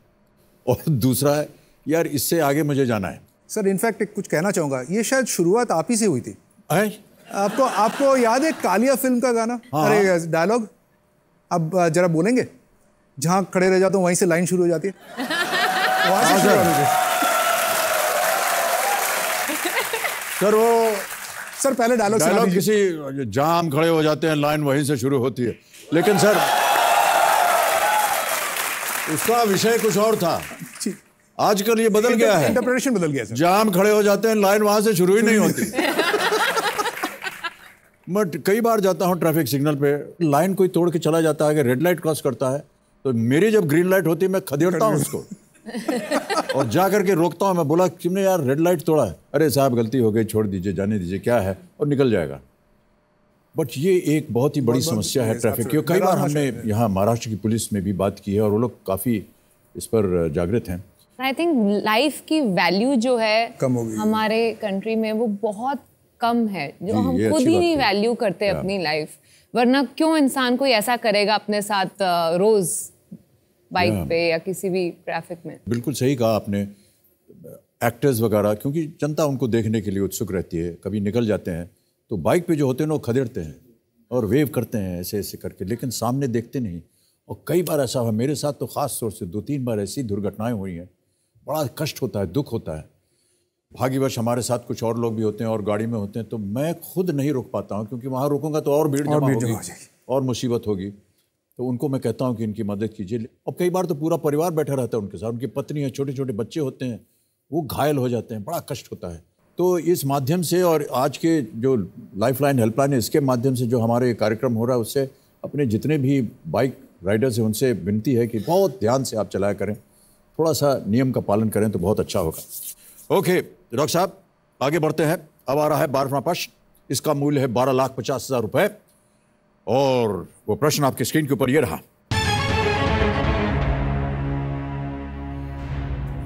और दूसरा है, यार इससे आगे मुझे जाना है. सर इनफैक्ट कुछ कहना चाहूंगा. ये शायद शुरुआत आप ही से हुई थी. आपको याद है कालिया फिल्म का गाना? हाँ. अरे डायलॉग अब जरा बोलेंगे. जहां खड़े रह जाता हूं वहीं से लाइन शुरू हो जाती है. वहां से शुरू होती है. सर वो सर पहले डायलॉग किसी जाम खड़े हो जाते हैं, लाइन वहीं से शुरू होती है. लेकिन सर उसका विषय कुछ और था. आजकल ये बदल गया है. इंटरप्रिटेशन बदल गया सर. जाम खड़े हो जाते हैं, लाइन वहां से शुरू ही नहीं होती. मैं कई बार जाता हूं ट्रैफिक सिग्नल पे, लाइन कोई तोड़ के चला जाता है, रेड लाइट क्रॉस करता है, तो मेरी जब ग्रीन लाइट होती है मैं खदेड़ता हूं उसको और जा करके रोकता हूं. मैं बोला तुमने यार रेड लाइट तोड़ा है. अरे साहब गलती हो गई, छोड़ दीजिए, जाने दीजिए, क्या है, और निकल जाएगा. बट ये एक बहुत ही बड़ी समस्या है ट्रैफिक की. कई बार हमने यहाँ महाराष्ट्र की पुलिस में भी बात की है, और वो लोग काफ़ी इस पर जागृत हैं. आई थिंक लाइफ की वैल्यू जो है कम हो गई हमारे कंट्री में, वो बहुत कम है. जो हम खुद ही नहीं वैल्यू करते अपनी लाइफ. वरना क्यों इंसान कोई ऐसा करेगा अपने साथ रोज बाइक पे या किसी भी ट्रैफिक में. बिल्कुल सही कहा आपने. एक्टर्स वगैरह, क्योंकि जनता उनको देखने के लिए उत्सुक रहती है, कभी निकल जाते हैं तो बाइक पे जो होते हैं वो खदेड़ते हैं, और वेव करते हैं ऐसे ऐसे करके, लेकिन सामने देखते नहीं। और कई बार ऐसा हुआ मेरे साथ, तो ख़ास तौर से 2-3 बार ऐसी दुर्घटनाएं हुई हैं, बड़ा कष्ट होता है, दुख होता है। भाग्यवश हमारे साथ कुछ और लोग भी होते हैं और गाड़ी में होते हैं, तो मैं खुद नहीं रुक पाता हूँ, क्योंकि वहाँ रुकूंगा तो और भीड़ जमा होगी और मुसीबत होगी। तो उनको मैं कहता हूँ कि इनकी मदद कीजिए। और कई बार तो पूरा परिवार बैठा रहता है उनके साथ, उनकी पत्नी है, छोटे छोटे बच्चे होते हैं, वो घायल हो जाते हैं, बड़ा कष्ट होता है। तो इस माध्यम से और आज के जो लाइफलाइन हेल्पलाइन है, इसके माध्यम से जो हमारे कार्यक्रम हो रहा है, उससे अपने जितने भी बाइक राइडर्स हैं उनसे विनती है कि बहुत ध्यान से आप चलाया करें, थोड़ा सा नियम का पालन करें तो बहुत अच्छा होगा। ओके डॉक्टर साहब, आगे बढ़ते हैं। अब आ रहा है 12वां प्रश्न। इसका मूल्य है 12,50,000 रुपये और वो प्रश्न आपकी स्क्रीन के ऊपर ये रहा।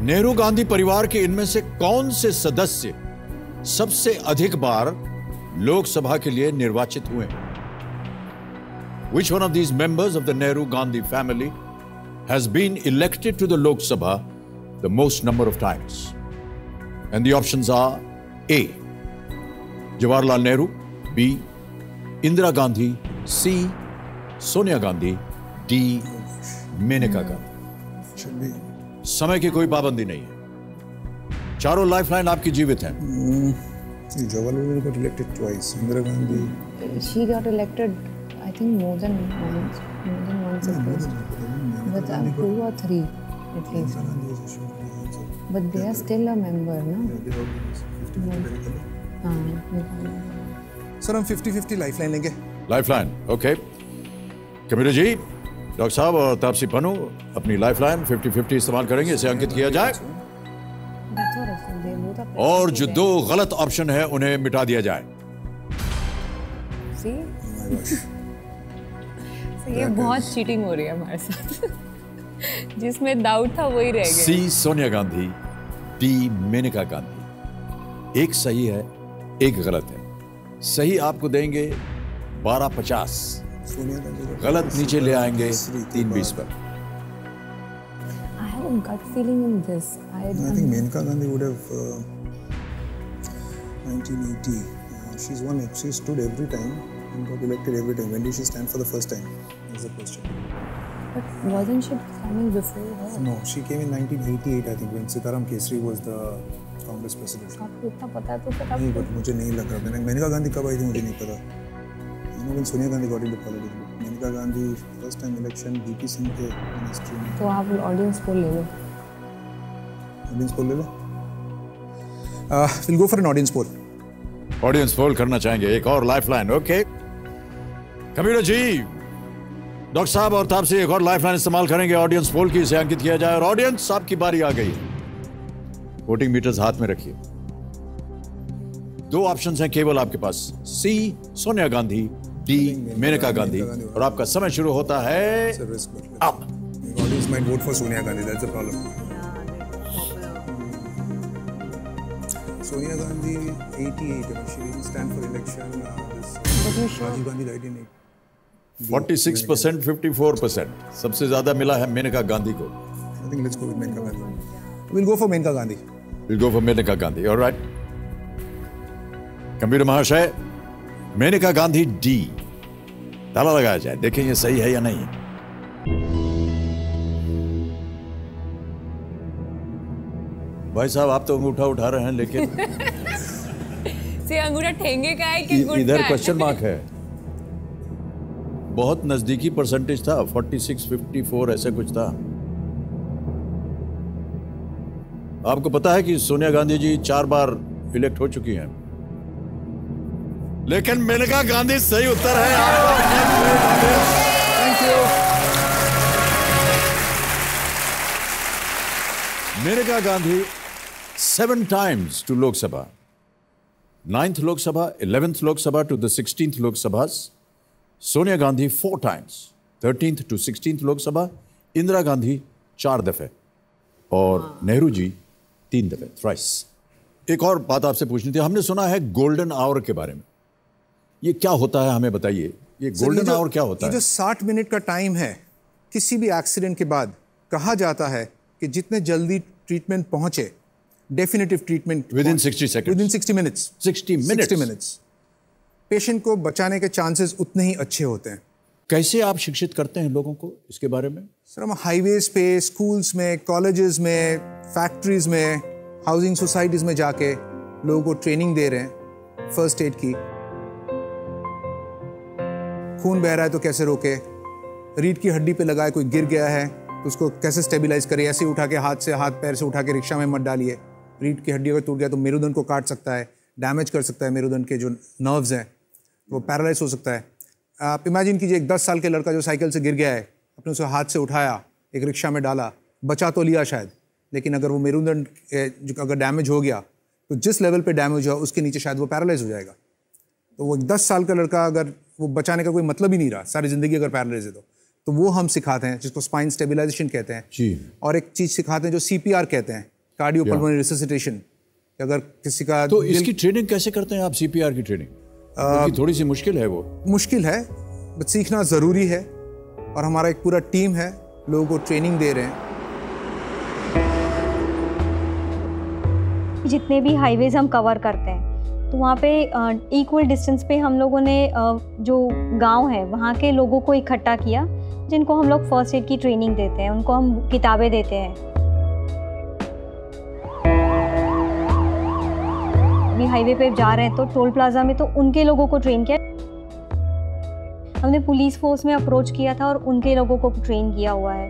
नेहरू गांधी परिवार के इनमें से कौन से सदस्य सबसे अधिक बार लोकसभा के लिए निर्वाचित हुए? Which one of these members of the Nehru Gandhi family has been elected to the Lok Sabha the most number of times? And the options are A. Jawaharlal Nehru, B. Indira Gandhi, C. Sonia Gandhi, D. Menaka Gandhi. समय की कोई पाबंदी नहीं है, चारों लाइफलाइन आपकी जीवित हैं। Jawaharlal got elected twice. Indira Gandhi. She got elected, I think more than once at least. But 2 or 3 at least. But they are still a member, no? Sir हम 50-50 लाइफलाइन लेंगे। Lifeline, okay. Kabir ji, doctor साहब और तापसी पन्नू अपनी लाइफलाइन 50-50 इस्तेमाल करेंगे, इसे अंकित किया जाए और जो 2 गलत ऑप्शन है उन्हें मिटा दिया जाए। ये बहुत चीटिंग हो रही है हमारे साथ। जिसमें डाउट था वही रह गया। सी सोनिया गांधी, डी मेनका गांधी। एक सही है, एक गलत है। सही आपको देंगे 12,50, गलत नीचे ले आएंगे 320 पर। I have a gut feeling in this. I think Menka Gandhi would have 1980. She's won. She stood every time and got elected every time. When did she stand for the first time? Is the question. But wasn't she standing before her? No, she came in 1988, I think, when Sitaram Kesri was the Congress president. आपको इतना पता है तो फिर आप नहीं, but मुझे नहीं लग रहा। मेनका गांधी कब आई थी मुझे नहीं पता। You know when Sonia Gandhi got into politics. Menka Gandhi first time election BP Singh के ministry में। तो आप ऑडियंस पोल ले लो। ऑडियंस पोल ले लो। We'll go for an audience poll. Audience poll करना चाहेंगे, एक और lifeline. Okay Kabir ji, doctor साहब और तापसी एक और लाइफलाइन इस्तेमाल करेंगे ऑडियंस पोल की, इसे अंकित किया जाए। और ऑडियंस, आपकी बारी आ गई। वोटिंग मीटर्स हाथ में रखिए। 2 ऑप्शंस हैं केवल आपके पास, सी सोनिया गांधी, डी मेनका गांधी। और आपका समय शुरू होता है अब। Audience might vote for Sonia Gandhi. That's the problem. Sonia Gandhi 88. She didn't stand for election. Rajiv Gandhi died in 46%, 54%। सबसे ज्यादा मिला है मेनका गांधी को। I think let's go with Menka Gandhi. We'll go for Menka Gandhi. We'll go for Maneka Gandhi. All right. Computer महाशय, मेनका गांधी डी, ताला लगाया जाए, देखें ये सही है या नहीं। भाई साहब आप तो अंगूठा उठा रहे हैं, लेकिन से अंगूठा ठेंगे का है कि गुट इधर का है? क्वेश्चन मार्क है। बहुत नजदीकी परसेंटेज था, 46-54 ऐसा कुछ था। आपको पता है कि सोनिया गांधी जी 4 बार इलेक्ट हो चुकी हैं, लेकिन मेनका गांधी सही उत्तर है। Thank you. Maneka Gandhi 7 times to Lok Sabha, 9th Lok Sabha, 11th Lok Sabha to the 16th Lok Sabhas. Sonia Gandhi 4 times, 13th to 16th Lok Sabha. Indira Gandhi 4 दफे और नेहरू जी 3 दफे, थ्राइस। एक और बात आपसे पूछनी थी, हमने सुना है गोल्डन आवर के बारे में, ये क्या होता है हमें बताइए। ये गोल्डन आवर क्या होता है? जो 60 मिनट का टाइम है किसी भी एक्सीडेंट के बाद, कहा जाता है कि जितने जल्दी ट्रीटमेंट पहुंचे, definitive treatment Within 60 seconds. Within 60 minutes. 60 minutes. 60 minutes. Patient को बचाने के चांसेस उतने ही अच्छे होते हैं। कैसे आप शिक्षित करते हैं लोगों को इसके बारे में? सर, हम हाईवेज पे, स्कूल्स में, कॉलेजेस में, फैक्ट्रीज में, हाउसिंग सोसाइटीज़ में जाके लोगों को ट्रेनिंग दे रहे हैं फर्स्ट एड की। खून बह रहा है तो कैसे रोके, रीढ़ की हड्डी पे लगाए, कोई गिर गया है तो उसको कैसे स्टेबलाइज करे, ऐसे ही उठा के हाथ पैर से उठा के रिक्शा में मत डालिए। रीढ़ की हड्डी अगर टूट गया तो मेरुदंड को काट सकता है, डैमेज कर सकता है मेरुदंड के जो नर्व्स हैं, वो पैरालाइज हो सकता है। आप इमेजिन कीजिए, एक 10 साल के लड़का जो साइकिल से गिर गया है, आपने उसे हाथ से उठाया, एक रिक्शा में डाला, बचा तो लिया शायद, लेकिन अगर वो मेरुदंड अगर डैमेज हो गया तो जिस लेवल पे डैमेज हुआ उसके नीचे शायद वो पैरालाइज हो जाएगा। तो वो 10 साल का लड़का, अगर वो बचाने का कोई मतलब ही नहीं रहा, सारी ज़िंदगी अगर पैरालाइज है तो वो हम सिखाते हैं, जिसको स्पाइन स्टेबिलाइजेशन कहते हैं जी। और एक चीज़ सिखाते हैं जो CPR कहते हैं, कार्डियोपल्मोनरी रिससिटेशन। अगर किसी का तो इसकी ट्रेनिंग कैसे करते हैं आप, CPR की ट्रेनिंग? थोड़ी सी मुश्किल है वो। मुश्किल है, बट सीखना ज़रूरी है, और हमारा एक पूरा टीम है, लोगों को ट्रेनिंग दे रहे हैं। जितने भी हाईवेज हम कवर करते हैं तो वहाँ पे इक्वल डिस्टेंस पे हम लोगों ने जो गांव है वहाँ के लोगों को इकट्ठा किया, जिनको हम लोग फर्स्ट एड की ट्रेनिंग देते हैं, उनको हम किताबें देते हैं। अभी हाईवे पे जा रहे हैं तो टोल प्लाजा में तो उनके लोगों को ट्रेन किया, हमने पुलिस फोर्स में अप्रोच किया था और उनके लोगों को ट्रेन किया हुआ है।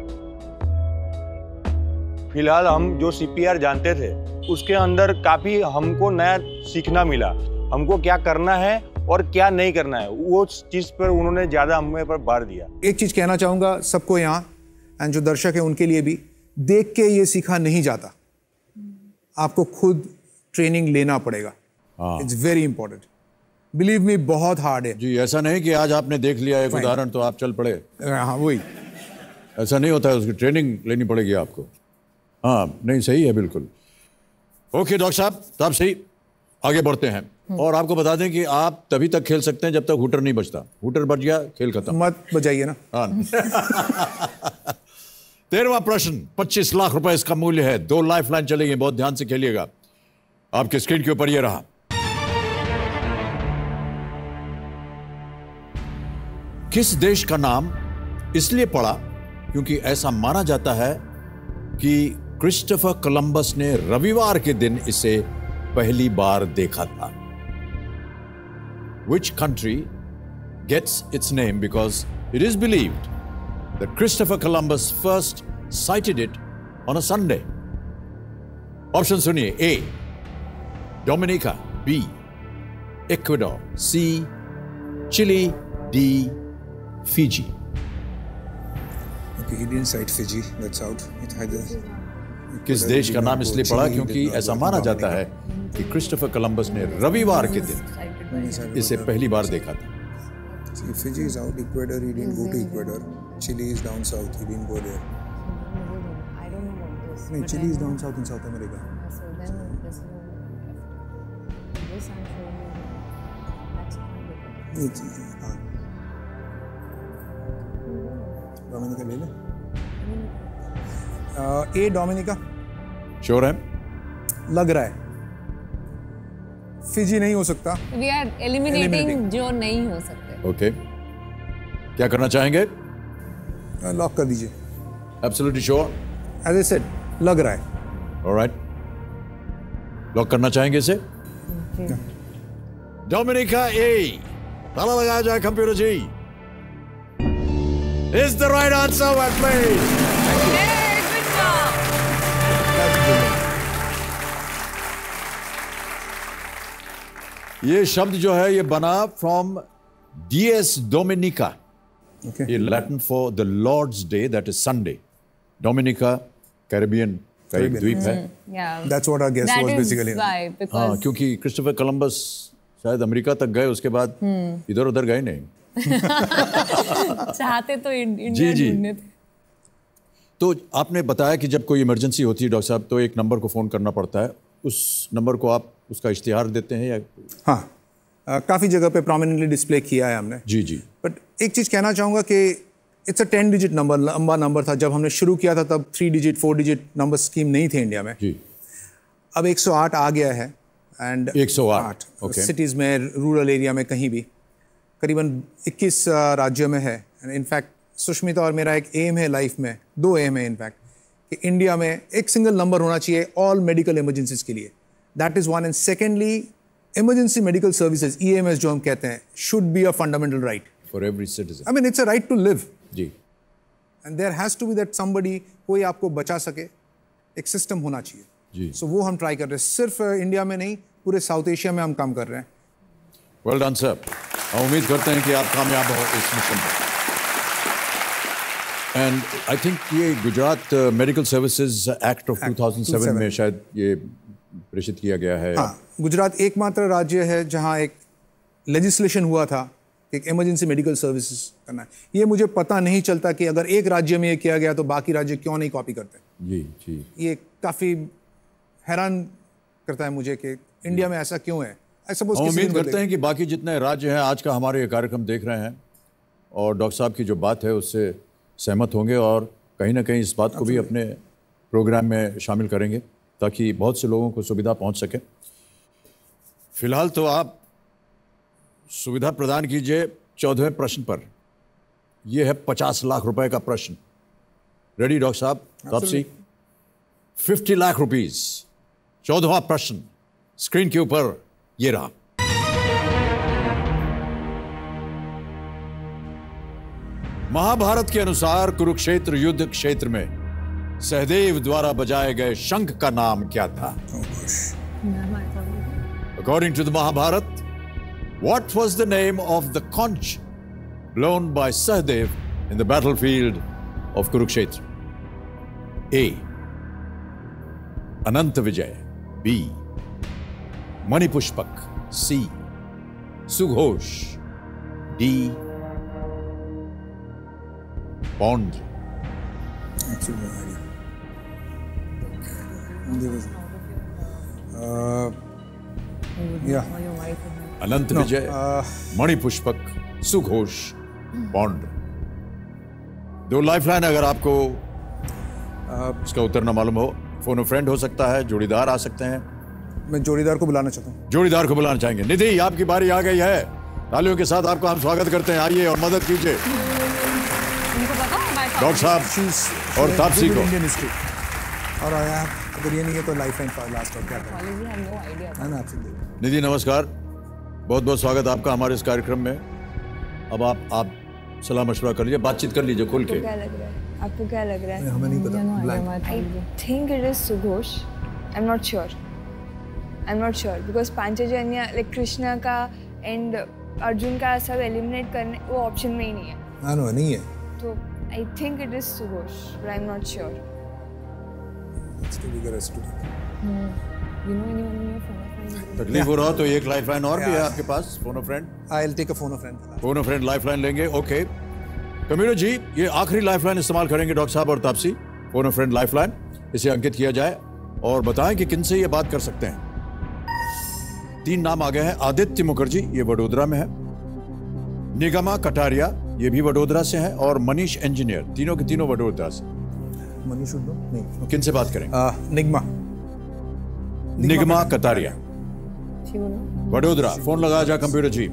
फिलहाल हम जो CPR जानते थे उसके अंदर काफ़ी हमको नया सीखना मिला, हमको क्या करना है और क्या नहीं करना है, वो चीज़ पर उन्होंने ज़्यादा हमें पर भार दिया। एक चीज़ कहना चाहूँगा सबको यहाँ, एंड जो दर्शक है उनके लिए भी, देख के ये सीखा नहीं जाता, आपको खुद ट्रेनिंग लेना पड़ेगा। It's very important, believe me, बहुत हार्ड है जी। ऐसा नहीं कि आज आपने देख लिया एक उदाहरण तो आप चल पड़े। हाँ, वही, ऐसा नहीं होता है, उसकी ट्रेनिंग लेनी पड़ेगी आपको। हाँ, नहीं, सही है बिल्कुल। ओके डॉक्टर साहब, तो आप सही आगे बढ़ते हैं, और आपको बता दें कि आप तभी तक खेल सकते हैं जब तक हुटर नहीं बजता। हुटर बज गया, खेल खत्म। मत बजाइए ना। हाँ। 13वां प्रश्न, 25 लाख रुपए इसका मूल्य है। 2 लाइफलाइन चलेगी, बहुत ध्यान से खेलिएगा। आपके स्क्रीन के ऊपर ये रहा। किस देश का नाम इसलिए पड़ा क्योंकि ऐसा माना जाता है कि क्रिस्टोफर कोलंबस ने रविवार के दिन इसे पहली बार देखा था। Which country gets its name because it is believed that Christopher Columbus first sighted it on a Sunday? Option सुनिए। A, Dominica, B, Ecuador, C, Chile, D, Fiji. Okay, he didn't cite Fiji, that's out. It either किस देश का नाम इसलिए पड़ा क्योंकि ऐसा माना जाता है कि क्रिस्टोफर कोलंबस ने रविवार के दिन इसे पहली बार देखा था। See, Fiji is out, Ecuador, he didn't go to Ecuador. Chile is down south, he didn't go there. I don't know about this. No, Chile is down south in South America. So then this I'm showing you. That's Dominica ले ले। ए डोमिनिका। श्योर है? लग रहा है। फिजी नहीं हो सकता। We are eliminating जो नहीं हो सकते। ओके, क्या करना चाहेंगे? लॉक कर दीजिए। Absolutely sure? As I said, लग रहा है। ऑलराइट, लॉक करना चाहेंगे इसे? डोमिनिका ए, ताला लगाया जाए computer ji. Is the right answer, well played. ये शब्द जो है ये बना फ्रॉम Dies Dominica, ये Latin for the Lord's Day, that is Sunday. Dominica Caribbean का एक द्वीप है। That's what our guess was basically. हाँ, क्योंकि क्रिस्टोफर कोलंबस शायद अमेरिका तक गए, उसके बाद इधर उधर गए नहीं। चाहते तो इंडिया ढूंढने थे। तो आपने बताया कि जब कोई इमरजेंसी होती है डॉक्टर साहब तो एक नंबर को फ़ोन करना पड़ता है, उस नंबर को आप उसका इश्तिहार देते हैं या? हाँ, काफ़ी जगह पे प्रोमिनेंटली डिस्प्ले किया है हमने। जी जी। बट एक चीज़ कहना चाहूँगा कि इट्स अ 10 डिजिट नंबर, लंबा नंबर था। जब हमने शुरू किया था तब 3 डिजिट 4 डिजिट नंबर स्कीम नहीं थे इंडिया में जी। अब 108 आ गया है, एंड 108 सिटीज़ में, रूरल एरिया में, कहीं भी करीबन 21 राज्यों में है। एंड इनफैक्ट सुष्मिता और मेरा एक एम है लाइफ में, 2 एम है इनफैक्ट, कि इंडिया में एक सिंगल नंबर होना चाहिए ऑल मेडिकल इमरजेंसीज के लिए। That is one. And secondly, emergency medical services, EMS जो हम कहते हैं, should be a fundamental right for every citizen. I mean it's a right to live जी। And there has to be that somebody, कोई आपको बचा सके, एक सिस्टम होना चाहिए जी। सो वो हम ट्राई कर रहे हैं, सिर्फ इंडिया में नहीं, पूरे साउथ एशिया में हम काम कर रहे हैं। Well done sir. हम उम्मीद करते हैं कि आप कामयाब हो इस मिशन में। एंड आई थिंक ये Gujarat medical services act of 2007 में शायद ये प्रेषित किया गया है। हाँ, गुजरात एकमात्र राज्य है जहाँ एक लेजिस्लेशन हुआ था कि एक इमरजेंसी मेडिकल सर्विसेज करना है। ये मुझे पता नहीं चलता कि अगर एक राज्य में ये किया गया तो बाकी राज्य क्यों नहीं कॉपी करते। जी जी। ये काफ़ी हैरान करता है मुझे कि इंडिया में ऐसा क्यों है। हम उम्मीद करते हैं कि बाकी जितने राज्य हैं आज का हमारे ये कार्यक्रम देख रहे हैं और डॉक्टर साहब की जो बात है उससे सहमत होंगे और कहीं ना कहीं इस बात को भी अपने प्रोग्राम में शामिल करेंगे ताकि बहुत से लोगों को सुविधा पहुंच सके। फिलहाल तो आप सुविधा प्रदान कीजिए 14वें प्रश्न पर। यह है 50 लाख रुपए का प्रश्न। रेडी डॉक्टर साहब? तापसी, 50 लाख रुपीस। 14वां प्रश्न स्क्रीन के ऊपर ये रहा। महाभारत के अनुसार कुरुक्षेत्र युद्ध क्षेत्र में सहदेव द्वारा बजाए गए शंख का नाम क्या था? According to the Mahabharata, what was the name of the conch blown by Sahadev in the battlefield of Kurukshetra? A. Ananta Vijay. B. Manipushpak. C. Sughosh. D. Pond. Anant Vijay, Manipushpak, सुघोष, pond. 2 lifeline अगर आपको इसका उत्तर न मालूम हो। फोन फ्रेंड हो सकता है, जोड़ीदार आ सकते हैं। मैं जोड़ीदार को बुलाना चाहता हूँ। जोड़ीदार को बुलाना चाहेंगे। निधि, आपकी बारी आ गई है। तालियों के साथ आपका हम स्वागत करते हैं। आइए और मदद कीजिए डॉक्टर साहब और तापसी को। और अगर ये नहीं है तो लाइफलाइन लास्ट और क्या करें। निधि नमस्कार, बहुत बहुत स्वागत आपका हमारे इस कार्यक्रम में। अब आप सलाह मशवरा कर लीजिए, बातचीत कर लीजिए खुल के। क्या लग रहा है? आपको क्या लग रहा है? हमें नहीं पता। आई थिंक इट इज सुघोष। I am not sure. Because Panchajanya like Krishna का एंड अर्जुन का सब एलिमिनेट करने वो ऑप्शन में ही नहीं है। हाँ नहीं है। तो आई थिंक इट इज सुघोष but I am not sure. तकलीफ हो रहा तो एक लाइफलाइन और भी है आपके पास। Phone friend. I will take a phone friend. Phone friend lifeline लेंगे। ओके कमीरो जी, ये आखिरी लाइफलाइन इस्तेमाल करेंगे डॉक्टर साहब और तापसी। फोन फ्रेंड लाइफलाइन, इसे अंकित किया जाए और बताएं कि किनसे ये बात कर सकते हैं। 3 नाम आ गए हैं। आदित्य मुखर्जी, ये वडोदरा में है। निगमा कटारिया, ये भी वडोदरा से है। और मनीष इंजीनियर, तीनों के तीनों वडोदरा से। मनीष नहीं, किन से बात करें? निगमा कटारिया, वडोदरा। फोन लगाया जा कंप्यूटर जी।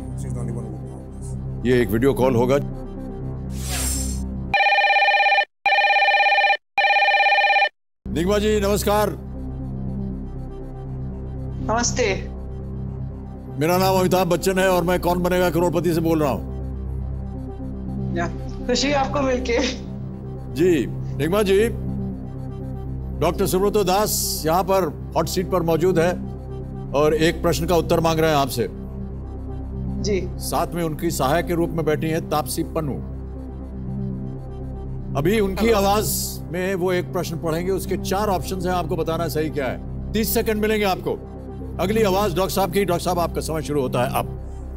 ये एक वीडियो कॉल होगा। निगमा जी नमस्कार। नमस्ते। मेरा नाम अमिताभ बच्चन है और मैं कौन बनेगा करोड़पति से बोल रहा हूँ। खुशी आपको मिलके। जी निगमा जी, डॉक्टर सुब्रतो दास यहाँ पर हॉट सीट पर मौजूद है और एक प्रश्न का उत्तर मांग रहे हैं आपसे। जी। साथ में उनकी सहायक के रूप में बैठी हैं तापसी पन्नू। अभी उनकी आवाज में वो एक प्रश्न पढ़ेंगे, उसके 4 ऑप्शंस हैं, आपको बताना सही क्या है। 30 सेकंड मिलेंगे आपको। अगली आवाज डॉक्टर साहब की। डॉक्टर साहब आपका समय शुरू होता है अब।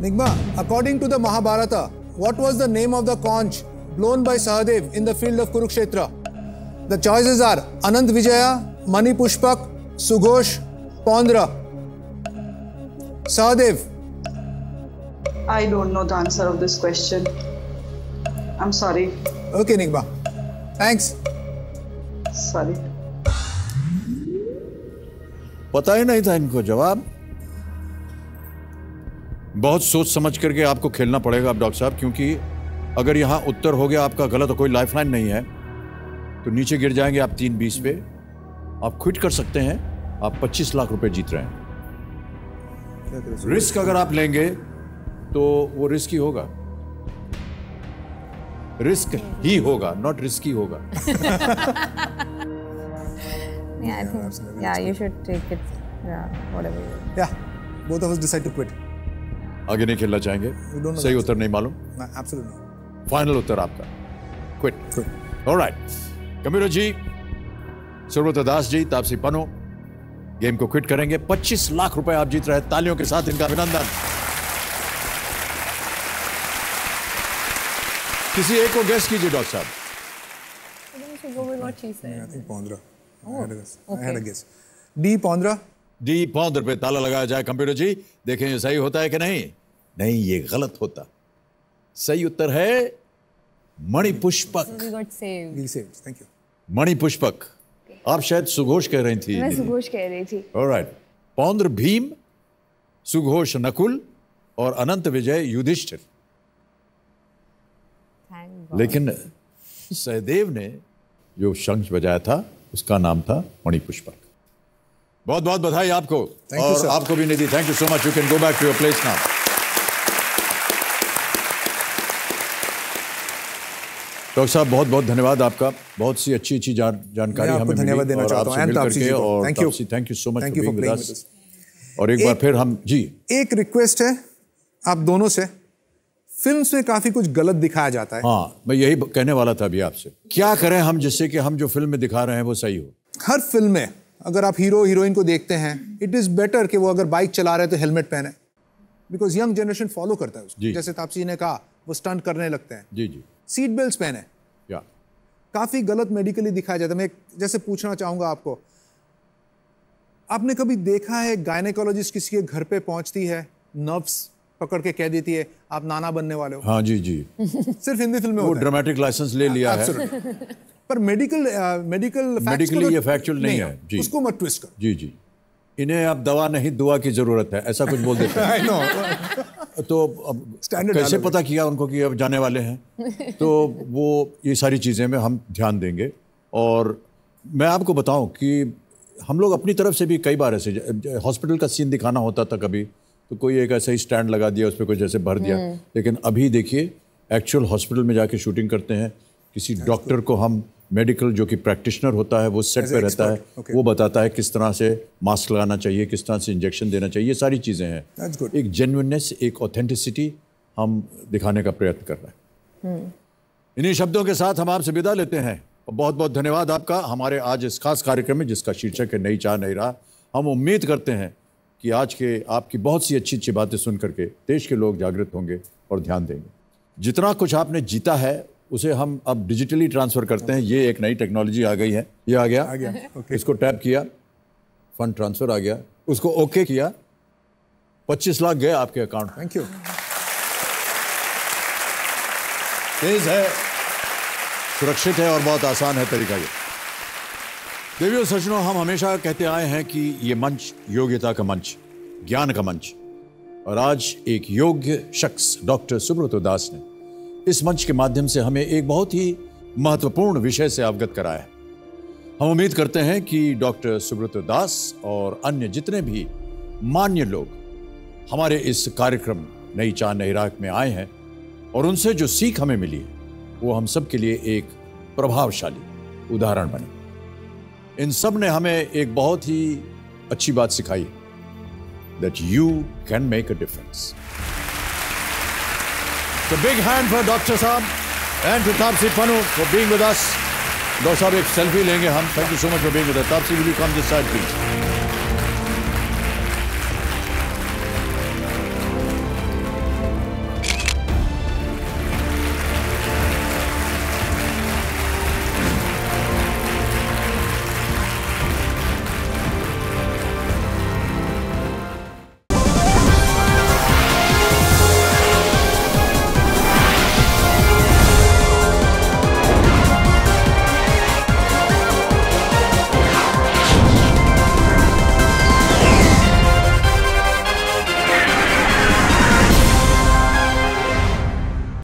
निगमा, according to the Mahabharata, what was the name of the conch blown by Sahadev in the field of Kurukshetra? The choices are Anant Vijaya, Manipushpak, Sughosh, Pondra. Sahadev. I don't know the answer of this question. I'm sorry. Okay, Nigma. Thanks. Sorry. पता ही नहीं था इनको जवाब। बहुत सोच समझ करके आपको खेलना पड़ेगा अब डॉक्टर साहब, क्योंकि अगर यहाँ उत्तर हो गया आपका गलत, कोई लाइफलाइन नहीं है, तो नीचे गिर जाएंगे आप 3-20 पे। आप क्विट कर सकते हैं, आप 25 लाख रुपए जीत रहे हैं। रिस्क अगर आप लेंगे तो वो रिस्क ही होगा, रिस्क ही होगा, नॉट रिस्की होगा। Yeah, I think, yeah, you should take it, yeah, whatever. Yeah, both of us decide to quit. आगे नहीं खेलना चाहेंगे? सही उत्तर नहीं मालूम? Absolutely. फाइनल उत्तर आपका क्विट। ऑलराइट, कंप्यूटर जी, सुब्रत दास जी, तापसी पन्नू गेम को क्विट करेंगे। 25 लाख रुपए आप जीत रहे हैं। तालियों के साथ इनका अभिनंदन। किसी एक को गेस कीजिए डॉक्टर साहब। डी 15। डी 15 पे ताला लगाया जाए। कंप्यूटर जी देखें ये सही होता है कि नहीं? नहीं, ये गलत होता। सही उत्तर है मणिपुष्पक। Thank you. मणिपुष्पक। आप शायद सुघोष कह रही थी। मैं सुघोष कह रही थी। ऑलराइट, पौंद्र भीम, सुघोष नकुल और अनंत विजय युधिष्ठिर। लेकिन सहदेव ने जो शंख बजाया था उसका नाम था मणिपुष्पक। बहुत बहुत बधाई आपको। और आपको भी Nidhi, thank you so much. You can go back to your place now. Doctor साहब बहुत बहुत धन्यवाद आपका। बहुत सी अच्छी अच्छी जानकारी हमें धन्यवाद देना चाहता हूं। Thank you so much for being with us. और एक बार फिर हम जी एक रिक्वेस्ट है आप दोनों से, फिल्म्स में काफी कुछ गलत दिखाया जाता है। हाँ, मैं यही कहने वाला था अभी आपसे। क्या करें हम जिससे कि हम जो फिल्म में दिखा रहे हैं वो सही हो? हर फिल्म में अगर आप हीरो हीरोइन को देखते हैं, इट इज बेटर कि वो अगर बाइक चला रहे हैं तो हेलमेट पहने, बिकॉज यंग जनरेशन फॉलो करता है उसको। जैसे तापसी ने कहा, वो स्टंट करने लगते हैं। जी जी। सीट बेल्ट पहने। या काफी गलत मेडिकली दिखाया जाता है। मैं जैसे पूछना चाहूंगा आपको, आपने कभी देखा है गायनेकोलॉजिस्ट किसी के घर पे पहुंचती है, नर्व्स पकड़ के कह देती है आप नाना बनने वाले हो? हाँ जी जी। सिर्फ हिंदी फिल्म में वो ड्रामेटिक लाइसेंस ले लिया है, पर मेडिकली ये फैक्चुअल नहीं है जी। उसको मत ट्विस्ट कर। जी जी। इन्हें अब दवा नहीं दुआ की जरूरत है, ऐसा कुछ बोल देते हैं। तो अब कैसे पता किया उनको कि अब जाने वाले हैं? तो वो ये सारी चीज़ें में हम ध्यान देंगे। और मैं आपको बताऊं कि हम लोग अपनी तरफ से भी कई बार ऐसे हॉस्पिटल का सीन दिखाना होता था कभी, तो कोई एक ऐसा ही स्टैंड लगा दिया, उस पर कुछ जैसे भर दिया। लेकिन अभी देखिए एक्चुअल हॉस्पिटल में जाके शूटिंग करते हैं। किसी डॉक्टर को हम मेडिकल जो कि प्रैक्टिशनर होता है वो सेट पे रहता है, वो बताता है किस तरह से मास्क लगाना चाहिए, किस तरह से इंजेक्शन देना चाहिए, ये सारी चीज़ें हैं। एक जेन्युइननेस, एक ऑथेंटिसिटी हम दिखाने का प्रयत्न कर रहे हैं। इन्हीं शब्दों के साथ हम आपसे विदा लेते हैं। बहुत बहुत धन्यवाद आपका हमारे आज इस खास कार्यक्रम में जिसका शीर्षक है नई चाह नई राह। हम उम्मीद करते हैं कि आज के आपकी बहुत सी अच्छी अच्छी बातें सुन करके देश के लोग जागृत होंगे और ध्यान देंगे। जितना कुछ आपने जीता है उसे हम अब डिजिटली ट्रांसफ़र करते हैं। ये एक नई टेक्नोलॉजी आ गई है। ये आ गया। इसको टैप किया, फंड ट्रांसफ़र आ गया, उसको ओके किया, 25 लाख गए आपके अकाउंट। Thank you. तेज है, सुरक्षित है और बहुत आसान है तरीका ये। देवियों सज्जनों, हम हमेशा कहते आए हैं कि ये मंच योग्यता का मंच, ज्ञान का मंच, और आज एक योग्य शख्स डॉक्टर सुब्रत दास ने इस मंच के माध्यम से हमें एक बहुत ही महत्वपूर्ण विषय से अवगत कराया है। हम उम्मीद करते हैं कि डॉक्टर सुब्रत दास और अन्य जितने भी मान्य लोग हमारे इस कार्यक्रम नई चाह नई राह में आए हैं और उनसे जो सीख हमें मिली है वो हम सब के लिए एक प्रभावशाली उदाहरण बने। इन सब ने हमें एक बहुत ही अच्छी बात सिखाई, that you can make a difference. So big hand for Dr. Saab and to Taapsee Pannu for being with us. Dr. Saab, एक सेल्फी लेंगे हम। Thank you so much for being with us. Taapsee, will you come this side, please?